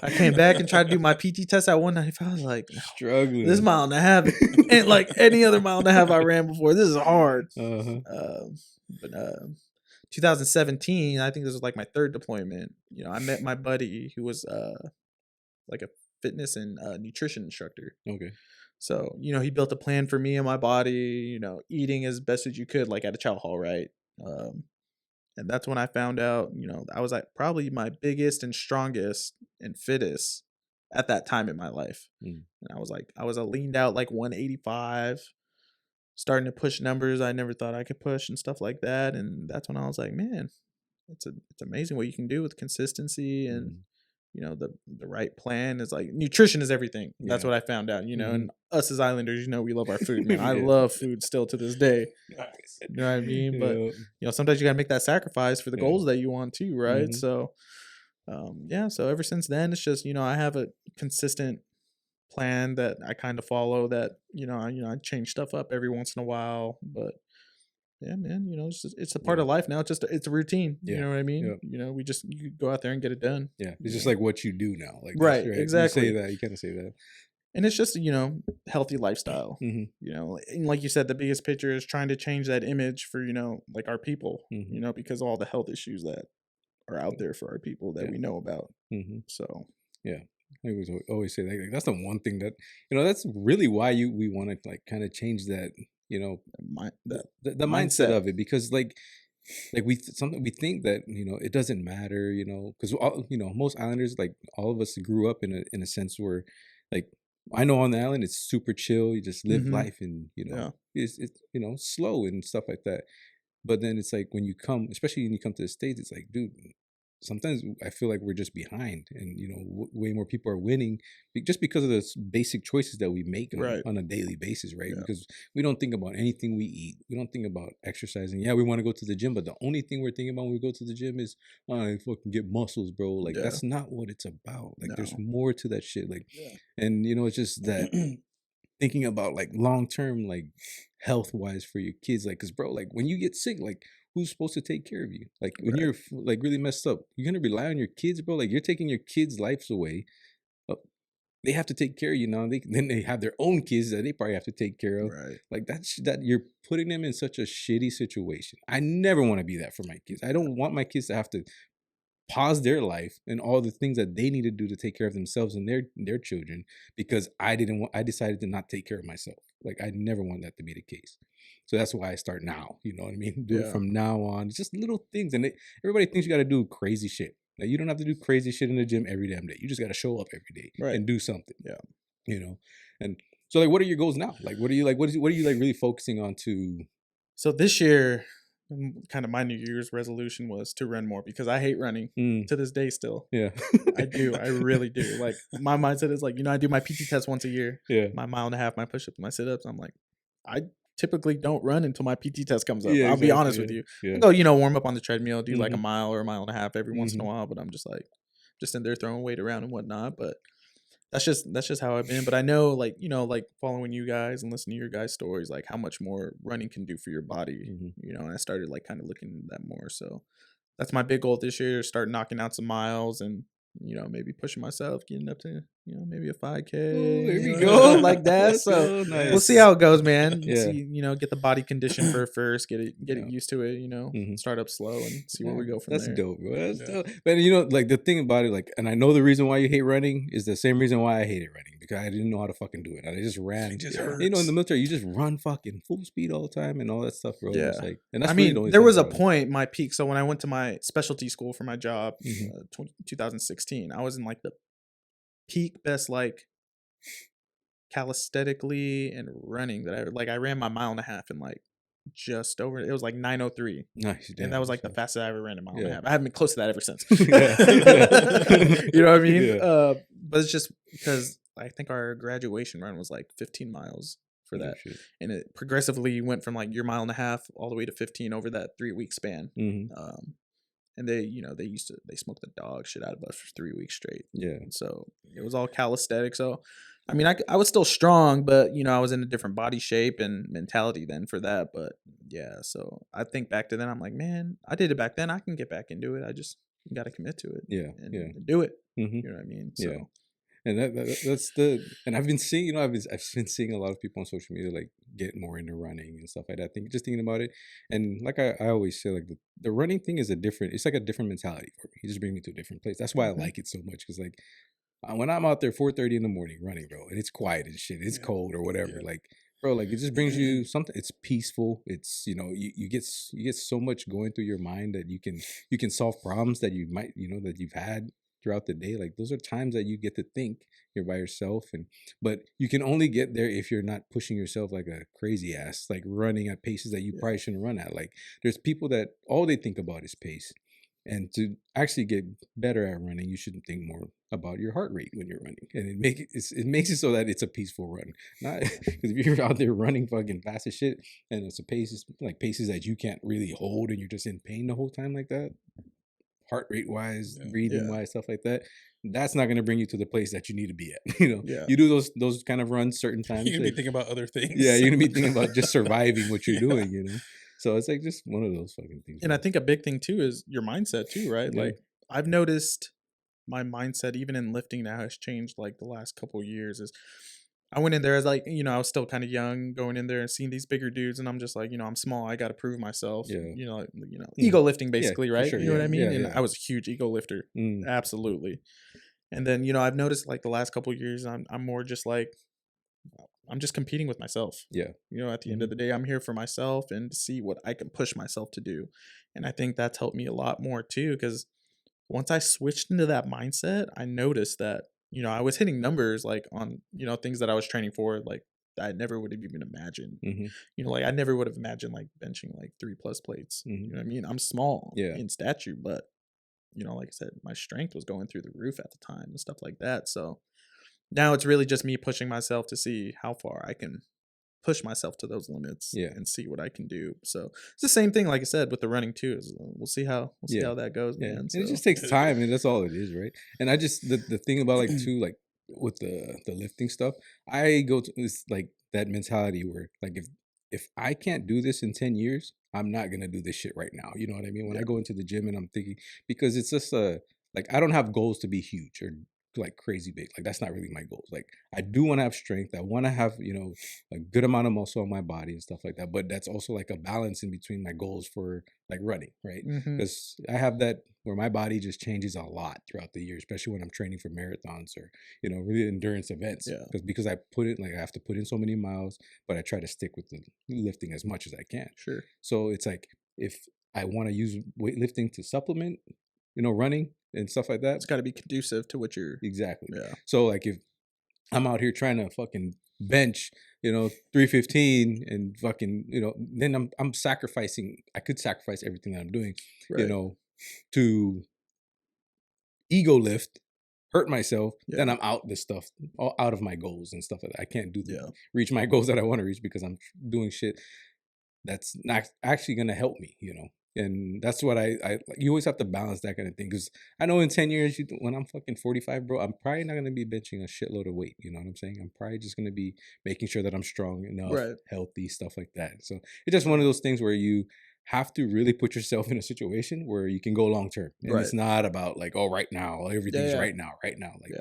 I came back and tried to do my PT test at 195. I was like,
struggling.
This mile and a half ain't like any other mile and a half I ran before. This is hard. But 2017, I think this was like my third deployment. You know, I met my buddy who was like a fitness and nutrition instructor.
Okay.
So, you know, he built a plan for me and my body, you know, eating as best as you could, like at a chow hall, right? And that's when I found out, you know, I was like probably my biggest and strongest and fittest at that time in my life. And I was a leaned out like 185, starting to push numbers I never thought I could push and stuff like that. And that's when I was like, man, it's amazing what you can do with consistency and you know, the right plan is like nutrition is everything. That's what I found out, you know, and us as Islanders, you know, we love our food, man. I love food still to this day. You know what I mean? But, you know, sometimes you got to make that sacrifice for the goals that you want to, right? So, so ever since then, it's just, you know, I have a consistent plan that I kind of follow that, you know, I change stuff up every once in a while, but yeah, man, you know, it's a part of life now. It's a routine. You know what I mean? You know, you go out there and get it done.
It's just like what you do now. Like
right, exactly.
You kind of say that.
And it's just, you know, healthy lifestyle. You know, and like you said, the biggest picture is trying to change that image for, you know, like our people, you know, because of all the health issues that are out there for our people that we know about. So,
I always say that. Like, that's the one thing that, you know, that's really why we want to like kind of change that, you know, the mindset of it, because like we think that, you know, it doesn't matter, you know, because you know, most Islanders, like all of us grew up in a sense where like I know on the island it's super chill, you just live life and, you know, it's you know, slow and stuff like that. But then it's like especially when you come to the States, it's like, dude, sometimes I feel like we're just behind, and way more people are winning just because of the basic choices that we make
Right.
on a daily basis, right?
Yeah.
Because we don't think about anything we eat. We don't think about exercising. Yeah, we want to go to the gym, but the only thing we're thinking about when we go to the gym is, oh, I fucking get muscles, bro. Like,
Yeah.
that's not what it's about. Like, there's
No.
more to that shit. Like,
Yeah.
and it's just that thinking about like long term, like health wise for your kids, like, cause bro, like when you get sick, like who's supposed to take care of you? Like when
Right.
you're like really messed up, you're gonna rely on your kids, bro. Like you're taking your kids' lives away. They have to take care of you now. Then they have their own kids that they probably have to take care of.
Right.
Like that you're putting them in such a shitty situation. I never want to be that for my kids. I don't want my kids to have to pause their life and all the things that they need to do to take care of themselves and their children because I decided to not take care of myself. Like I never want that to be the case. So that's why I start now. You know what I mean? Do it from now on. It's just little things, and everybody thinks you got to do crazy shit. Like you don't have to do crazy shit in the gym every damn day. You just got to show up every day and do something.
Yeah.
And so like, what are your goals now? Like, what are you like? What are you like really focusing on to?
So this year, kind of my New Year's resolution was to run more because I hate running to this day still.
Yeah.
I do. I really do. Like my mindset is like, I do my PT test once a year.
Yeah.
My 1.5 miles, my push-ups, my sit-ups. I'm like, I typically don't run until my PT test comes up.
Yeah,
I'll be honest with you.
Yeah.
I'll go, warm up on the treadmill, do like a mile or 1.5 miles every once in a while, but I'm just like, in there throwing weight around and whatnot. But that's just how I've been. But I know, like, like following you guys and listening to your guys' stories, like how much more running can do for your body. And I started like kind of looking into that more. So that's my big goal this year: start knocking out some miles and maybe pushing myself, getting up to maybe a 5K.
Ooh, there we go,
like that.
That's
So
nice.
we'll see how it goes, man.
Yeah.
See, get the body condition for first, get it used to it. Start up slow and see where we go from
That's
there.
dope, bro. That's dope. But like the thing about it, like, and I know the reason why you hate running is the same reason why I hated running, because I didn't know how to fucking do it. I just ran.
It just hurts.
In the military, you just run fucking full speed all the time and all that stuff, bro.
Yeah.
It's like, and that's
I
really
mean,
the only
there
thing
was a
about it.
point, my peak. So when I went to my specialty school for my job, 2016, I was in like the peak best, like calisthenically and running that I ran my 1.5 miles in like just over. It was like 9:03.
Nice,
and that was like the fastest I ever ran a 1.5 miles.
Yeah.
I haven't been close to that ever since.
Yeah.
You know what I mean?
Yeah.
But it's just because I think our graduation run was like 15 miles for that, and it progressively went from like your 1.5 miles all the way to 15 over that 3-week span. And they smoked the dog shit out of us for 3 weeks straight.
Yeah.
And so it was all calisthenic. So, I mean, I was still strong, but, I was in a different body shape and mentality then for that. But yeah, so I think back to then, I'm like, man, I did it back then. I can get back into it. I just got to commit to it.
Yeah.
And do it. You know what I mean? So.
Yeah. And and I've been seeing, I've been seeing a lot of people on social media like get more into running and stuff like that. Thinking about it, and like I always say, like the running thing is it's like a different mentality for me. It just brings me to a different place. That's why I like it so much, because like when I'm out there 4:30 in the morning running, bro, and it's quiet and shit, it's cold or whatever, like bro, like it just brings you something. It's peaceful. It's you get so much going through your mind that you can solve problems that you might that you've had throughout the day. Like those are times that you get to think you're by yourself, but you can only get there if you're not pushing yourself like a crazy ass, like running at paces that you probably shouldn't run at. Like there's people that all they think about is pace, and to actually get better at running, you should think more about your heart rate when you're running, and it makes it so that it's a peaceful run. Not because if you're out there running fucking fast as shit and it's a paces that you can't really hold and you're just in pain the whole time like that, heart rate wise, breathing wise, stuff like that, that's not going to bring you to the place that you need to be at. You do those kind of runs certain times.
You're gonna be thinking about other things.
Yeah, you're gonna be thinking about just surviving what you're doing. So it's like just one of those fucking things.
And I think a big thing too is your mindset too, right?
Yeah.
Like I've noticed my mindset even in lifting now has changed like the last couple of years. Is I went in there as like, I was still kind of young going in there and seeing these bigger dudes, and I'm just like, I'm small, I got to prove myself. Ego lifting basically, right?
Sure,
you know what I mean? And
yeah.
I was a huge ego lifter, absolutely. And then I've noticed like the last couple of years, I'm more just like, I'm just competing with myself.
Yeah.
At the end of the day, I'm here for myself and to see what I can push myself to do. And I think that's helped me a lot more too, because once I switched into that mindset, I noticed that I was hitting numbers like on, things that I was training for, like I never would have even imagined. Like I never would have imagined like benching like 3+ plates. You know what I mean? I'm small in stature, but like I said, my strength was going through the roof at the time and stuff like that. So now it's really just me pushing myself to see how far I can push myself to those limits and see what I can do. So it's the same thing, like I said, with the running too. We'll see how that goes, man.
And
so.
it just takes time, and that's all it is, right? And I just the thing about like too, like with the lifting stuff, I go to this like that mentality where like if I can't do this in 10 years, I'm not gonna do this shit right now. You know what I mean? When I go into the gym and I'm thinking, because it's just like I don't have goals to be huge or like crazy big. Like that's not really my goals. Like I do want to have strength. I want to have, a good amount of muscle on my body and stuff like that. But that's also like a balance in between my goals for like running, right? Because I have that where my body just changes a lot throughout the year, especially when I'm training for marathons or, really endurance events. Because I put it, like I have to put in so many miles, but I try to stick with the lifting as much as I can.
Sure.
So it's like if I want to use weightlifting to supplement, running and stuff like that,
it's got to be conducive to what you're
exactly.
Yeah.
So like if I'm out here trying to fucking bench, 315 and fucking, then I'm sacrificing. I could sacrifice everything that I'm doing, to ego lift, hurt myself. Then I'm out this stuff, out of my goals and stuff like that. I can't do reach my goals that I want to reach because I'm doing shit that's not actually going to help me, And that's what you always have to balance that kind of thing. Because I know in 10 years, when I'm fucking 45, bro, I'm probably not going to be benching a shitload of weight. You know what I'm saying? I'm probably just going to be making sure that I'm strong enough, healthy, stuff like that. So it's just one of those things where you have to really put yourself in a situation where you can go long term. And it's not about like, oh, right now, everything's right now. Like,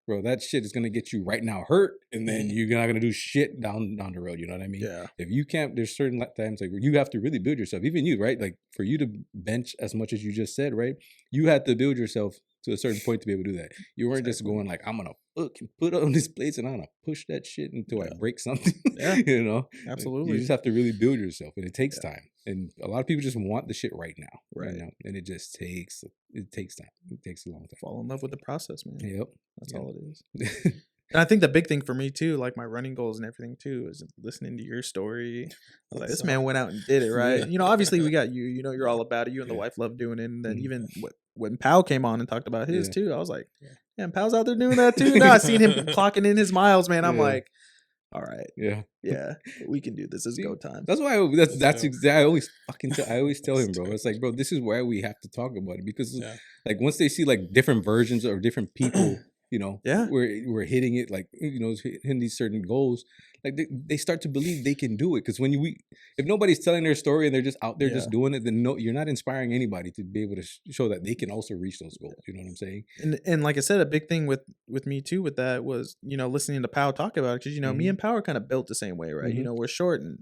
bro, that shit is going to get you right now hurt. And then you're not going to do shit down the road. You know what I mean?
Yeah.
If you can't, there's certain times like where you have to really build yourself. Even you, right? Like for you to bench as much as you just said, right? You had to build yourself to a certain point to be able to do that. You weren't just going like, I'm going to put on this plates and I'm going to push that shit until I break something.
Absolutely.
You just have to really build yourself, and it takes time. And a lot of people just want the shit right now. And it just takes time. It takes a long time.
Fall in love with the process, man.
Yep.
That's all it is. And I think the big thing for me too, like my running goals and everything too, is listening to your story. I was like, this man went out and did it, right? Obviously we got you. You're all about it. You and the wife love doing it. And then even when Pal came on and talked about his too, I was like, man, Pal's out there doing that too. Now I seen him clocking in his miles, man. I'm like, all right, we can do this. It's go time.
That's why that's exactly. I always tell him, bro. It's like, bro, this is why we have to talk about it because, like, once they see like different versions or different people. We're hitting it like hitting these certain goals, like they start to believe they can do it. Because if nobody's telling their story and they're just out there just doing it, then you're not inspiring anybody to be able to show that they can also reach those goals. You know what I'm saying?
And like I said, a big thing with me too with that was listening to Pow talk about it because me and Pow are kind of built the same way, right? We're short and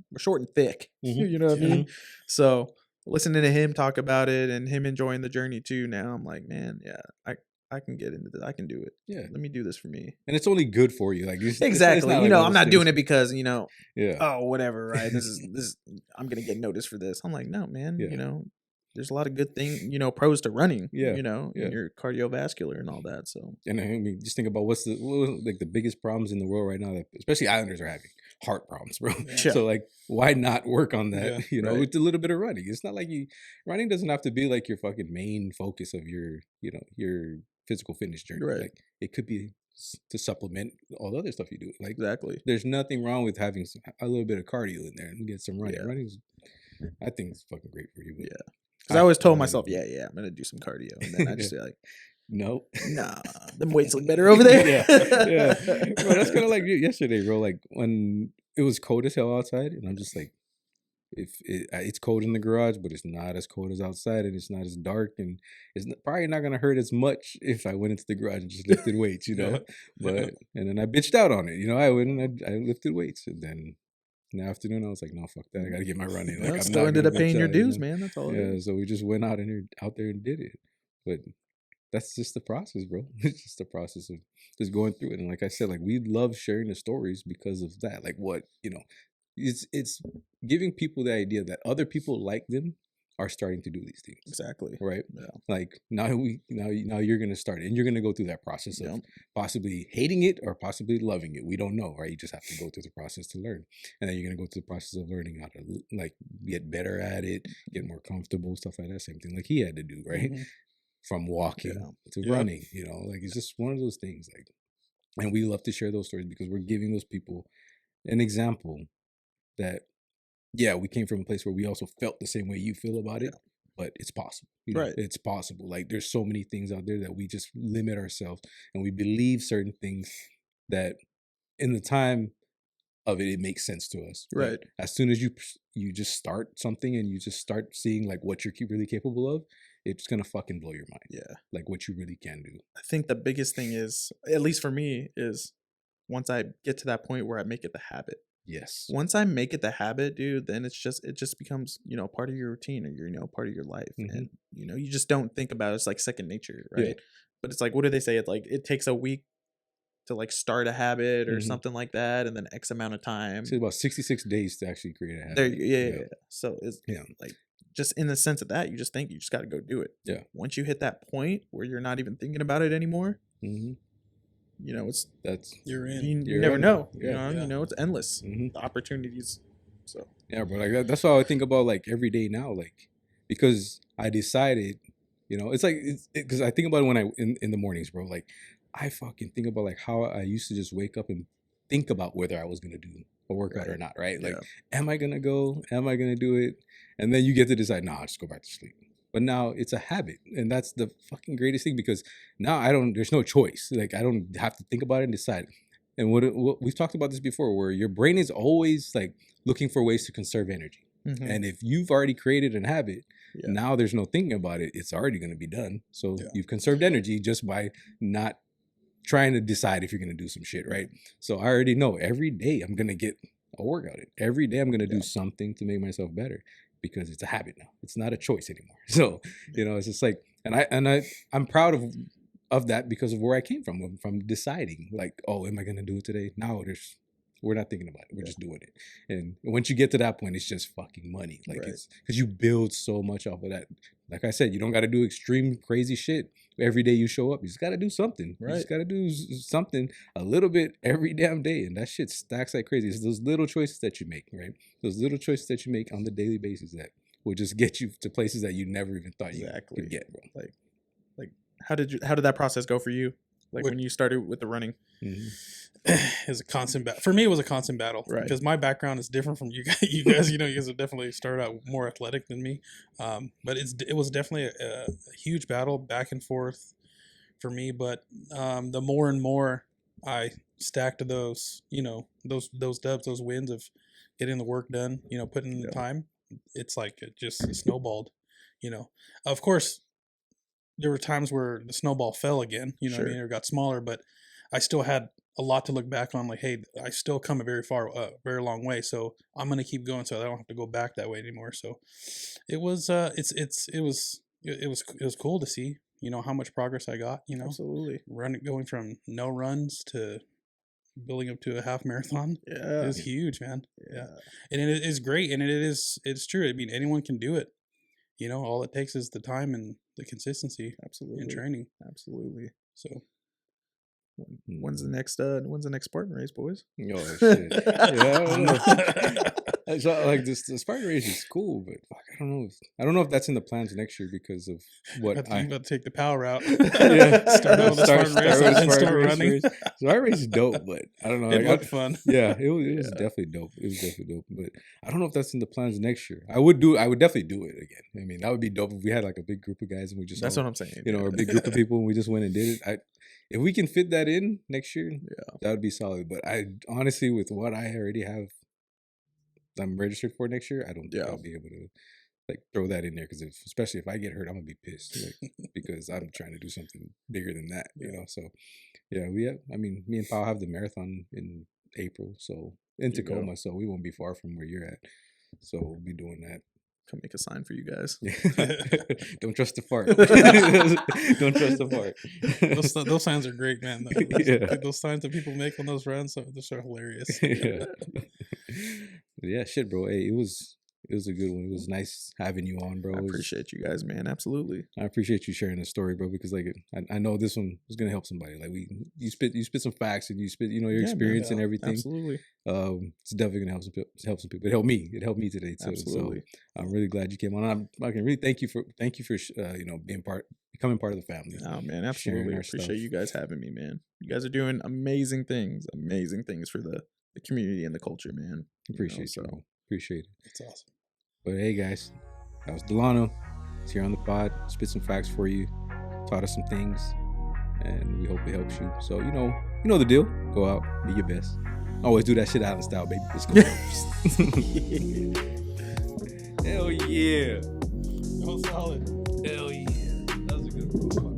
thick. You know what I mean? So listening to him talk about it and him enjoying the journey too. Now I'm like, man, I can get into this. I can do it. Yeah. Let me do this for me.
And it's only good for you. Like
exactly. Like I'm not doing it because, oh, whatever, right? This is I'm going to get noticed for this. I'm like, no, man, there's a lot of good things, pros to running, and your cardiovascular and all that. So,
and I mean, just think about what's the biggest problems in the world right now that especially Islanders are having heart problems, bro. Yeah. So like, why not work on that? With a little bit of running. It's not like running doesn't have to be like your fucking main focus of your, your physical fitness journey.
Right.
Like it could be to supplement all the other stuff you do. Like
exactly.
There's nothing wrong with having a little bit of cardio in there and get some running. Yeah. Running's, I think it's fucking great for you.
Yeah. Because I always told myself, I'm gonna do some cardio, and then I just say like,
no,
nah, them weights look better over there.
yeah. Bro, that's kind of like yesterday, bro. Like when it was cold as hell outside, and I'm just like, it's cold in the garage, but it's not as cold as outside, and it's not as dark, and it's probably not gonna hurt as much if I went into the garage and just lifted weights, But and then I bitched out on it, I went and I lifted weights, and then in the afternoon I was like, no, fuck that, I gotta get my running. Like,
I'm still ended up paying your dues, man. That's all.
Yeah, so we just went out there and did it, but that's just the process, bro. It's just the process of just going through it, and like I said, like we love sharing the stories because of that. Like what it's giving people the idea that other people like them are starting to do these things.
Exactly.
Right.
Yeah.
Like now you're gonna start it, and you're gonna go through that process of possibly hating it or possibly loving it. We don't know, right? You just have to go through the process to learn, and then you're gonna go through the process of learning how to like get better at it, get more comfortable, stuff like that. Same thing like he had to do, right? from walking to running, you know, like it's just one of those things. Like, and we love to share those stories because we're giving those people an example that, yeah, we came from a place where we also felt the same way you feel about it, but it's possible. You know,
Right.
it's possible. Like there's so many things out there that we just limit ourselves and we believe certain things that in the time of it makes sense to us. But
Right.
as soon as you just start something and you just start seeing like what you're really capable of, it's gonna fucking blow your mind.
Yeah.
Like what you really can do.
I think the biggest thing is, at least for me, is once I get to that point where I make it the habit.
Yes.
Once I make it the habit, dude, then it just becomes, you know, part of your routine, or part of your life.
Mhm.
And you know, you just don't think about it. It's like second nature, right?
Yeah.
But it's like, what do they say? It's like it takes a week to like start a habit or
Mhm.
something like that, and then X amount of time.
It's about 66 days to actually create a habit.
There, yeah. So it's
Yeah.
like, just in the sense of that, you just think you just got to go do it.
Yeah.
Once you hit that point where you're not even thinking about it anymore,
Mm-hmm.
you know,
You're in.
you
You're
never
in.
know.
Yeah.
You know, it's endless.
Mm-hmm.
The opportunities. So
Yeah, bro. Like that's why I think about like every day now, like because I decided, you know, it's like because I think about it when I in the mornings, bro. Like I fucking think about like how I used to just wake up and think about whether I was gonna do a workout or
Right.
not, right? Like,
Yeah.
am I gonna go? Am I gonna do it? And then you get to decide, nah, I'll just go back to sleep. But now it's a habit, and that's the fucking greatest thing because now there's no choice. Like I don't have to think about it and decide. And what we've talked about this before, where your brain is always like looking for ways to conserve energy.
Mhm.
And if you've already created an habit,
Yeah.
now there's no thinking about it. It's already going to be done. So
Yeah.
you've conserved energy just by not trying to decide if you're going to do some shit, right? So I already know every day I'm going to get a workout in. Every day I'm going to do something to make myself better because it's a habit now. It's not a choice anymore. So, you know, it's just like, I'm proud of that because of where I came from deciding like, oh, am I going to do it today? Now we're not thinking about it. We're just doing it. And once you get to that point, it's just fucking money. Like
Right.
it's because you build so much off of that. Like I said, you don't got to do extreme crazy shit every day you show up. You just got to do something. You
Right.
just got to do something a little bit every damn day. And that shit stacks like crazy. It's those little choices that you make, right? Those little choices that you make on the daily basis that will just get you to places that you never even thought you could get, bro.
Like how did that process go for you? Like
What-
when you started with the running?
Mhm.
Is a constant battle. For me, it was a constant battle.
Right.
Because my background is different from you guys. You guys, you guys have definitely started out more athletic than me. But it was definitely a huge battle back and forth for me. But the more and more I stacked those, those dubs, those wins of getting the work done, putting in the time, it's like it just snowballed. Of course, there were times where the snowball fell again, what I mean, or got smaller, but I still had a lot to look back on. Like, hey, I still come a very long way. So I'm going to keep going so I don't have to go back that way anymore. So it was, it was cool to see, how much progress I got,
Absolutely.
going from no runs to building up to a half marathon.
Yeah.
It was huge, man. Yeah. And it is great. And it's true. I mean, anyone can do it. All it takes is the time and the consistency
Absolutely.
and training.
Absolutely.
So
when's the next Spartan race, boys?
Oh shit! Yeah, I don't know. So, like the Spartan race is cool, but fuck, I don't know if that's in the plans next year because of what
I'm about to take the power route.
Yeah,
Start out with the Spartan race and then start running.
Spartan race is dope, but I don't know.
It looked fun.
Yeah, it was definitely dope. It was definitely dope, but I don't know if that's in the plans next year. I would definitely do it again. I mean, that would be dope if we had like a big group of guys and we just
That's what I'm saying.
or a big group of people and we just went and did it. If we can fit that in next year, that would be solid. But I honestly, with what I already have, I'm registered for next year. I don't think I'll be able to like throw that in there because especially if I get hurt, I'm gonna be pissed because I'm trying to do something bigger than that, So yeah, me and Paul have the marathon in April, so in Tacoma, so we won't be far from where you're at. So we'll be doing that.
Come make a sign for you guys.
Don't trust the fart. Don't trust the fart.
Those signs are great, man. Those signs that people make on those runs, those are hilarious.
Yeah, shit, bro. Hey, it was a good one. It was nice having you on, bro.
I appreciate you guys, man. Absolutely.
I appreciate you sharing the story, bro, because like I know this one was gonna help somebody. Like you spit some facts and you spit your experience and everything.
Absolutely.
It's definitely gonna help some people. It helped me. It helped me today too.
Absolutely.
So I'm really glad you came on. I can really thank you for being becoming part of the family.
Oh man,
Sharing
absolutely
our
appreciate
stuff.
you guys having me, man. You guys are doing amazing things for the community and the culture, man.
Appreciate you.
So
Man. Appreciate it.
That's awesome.
But hey, guys, that was Delano. He's here on the pod. Spit some facts for you. Taught us some things, and we hope it helps you. So you know the deal. Go out, be your best. Always do that shit out in style, baby. Let's go. Hell yeah.
Go solid.
Hell yeah. That was a good one.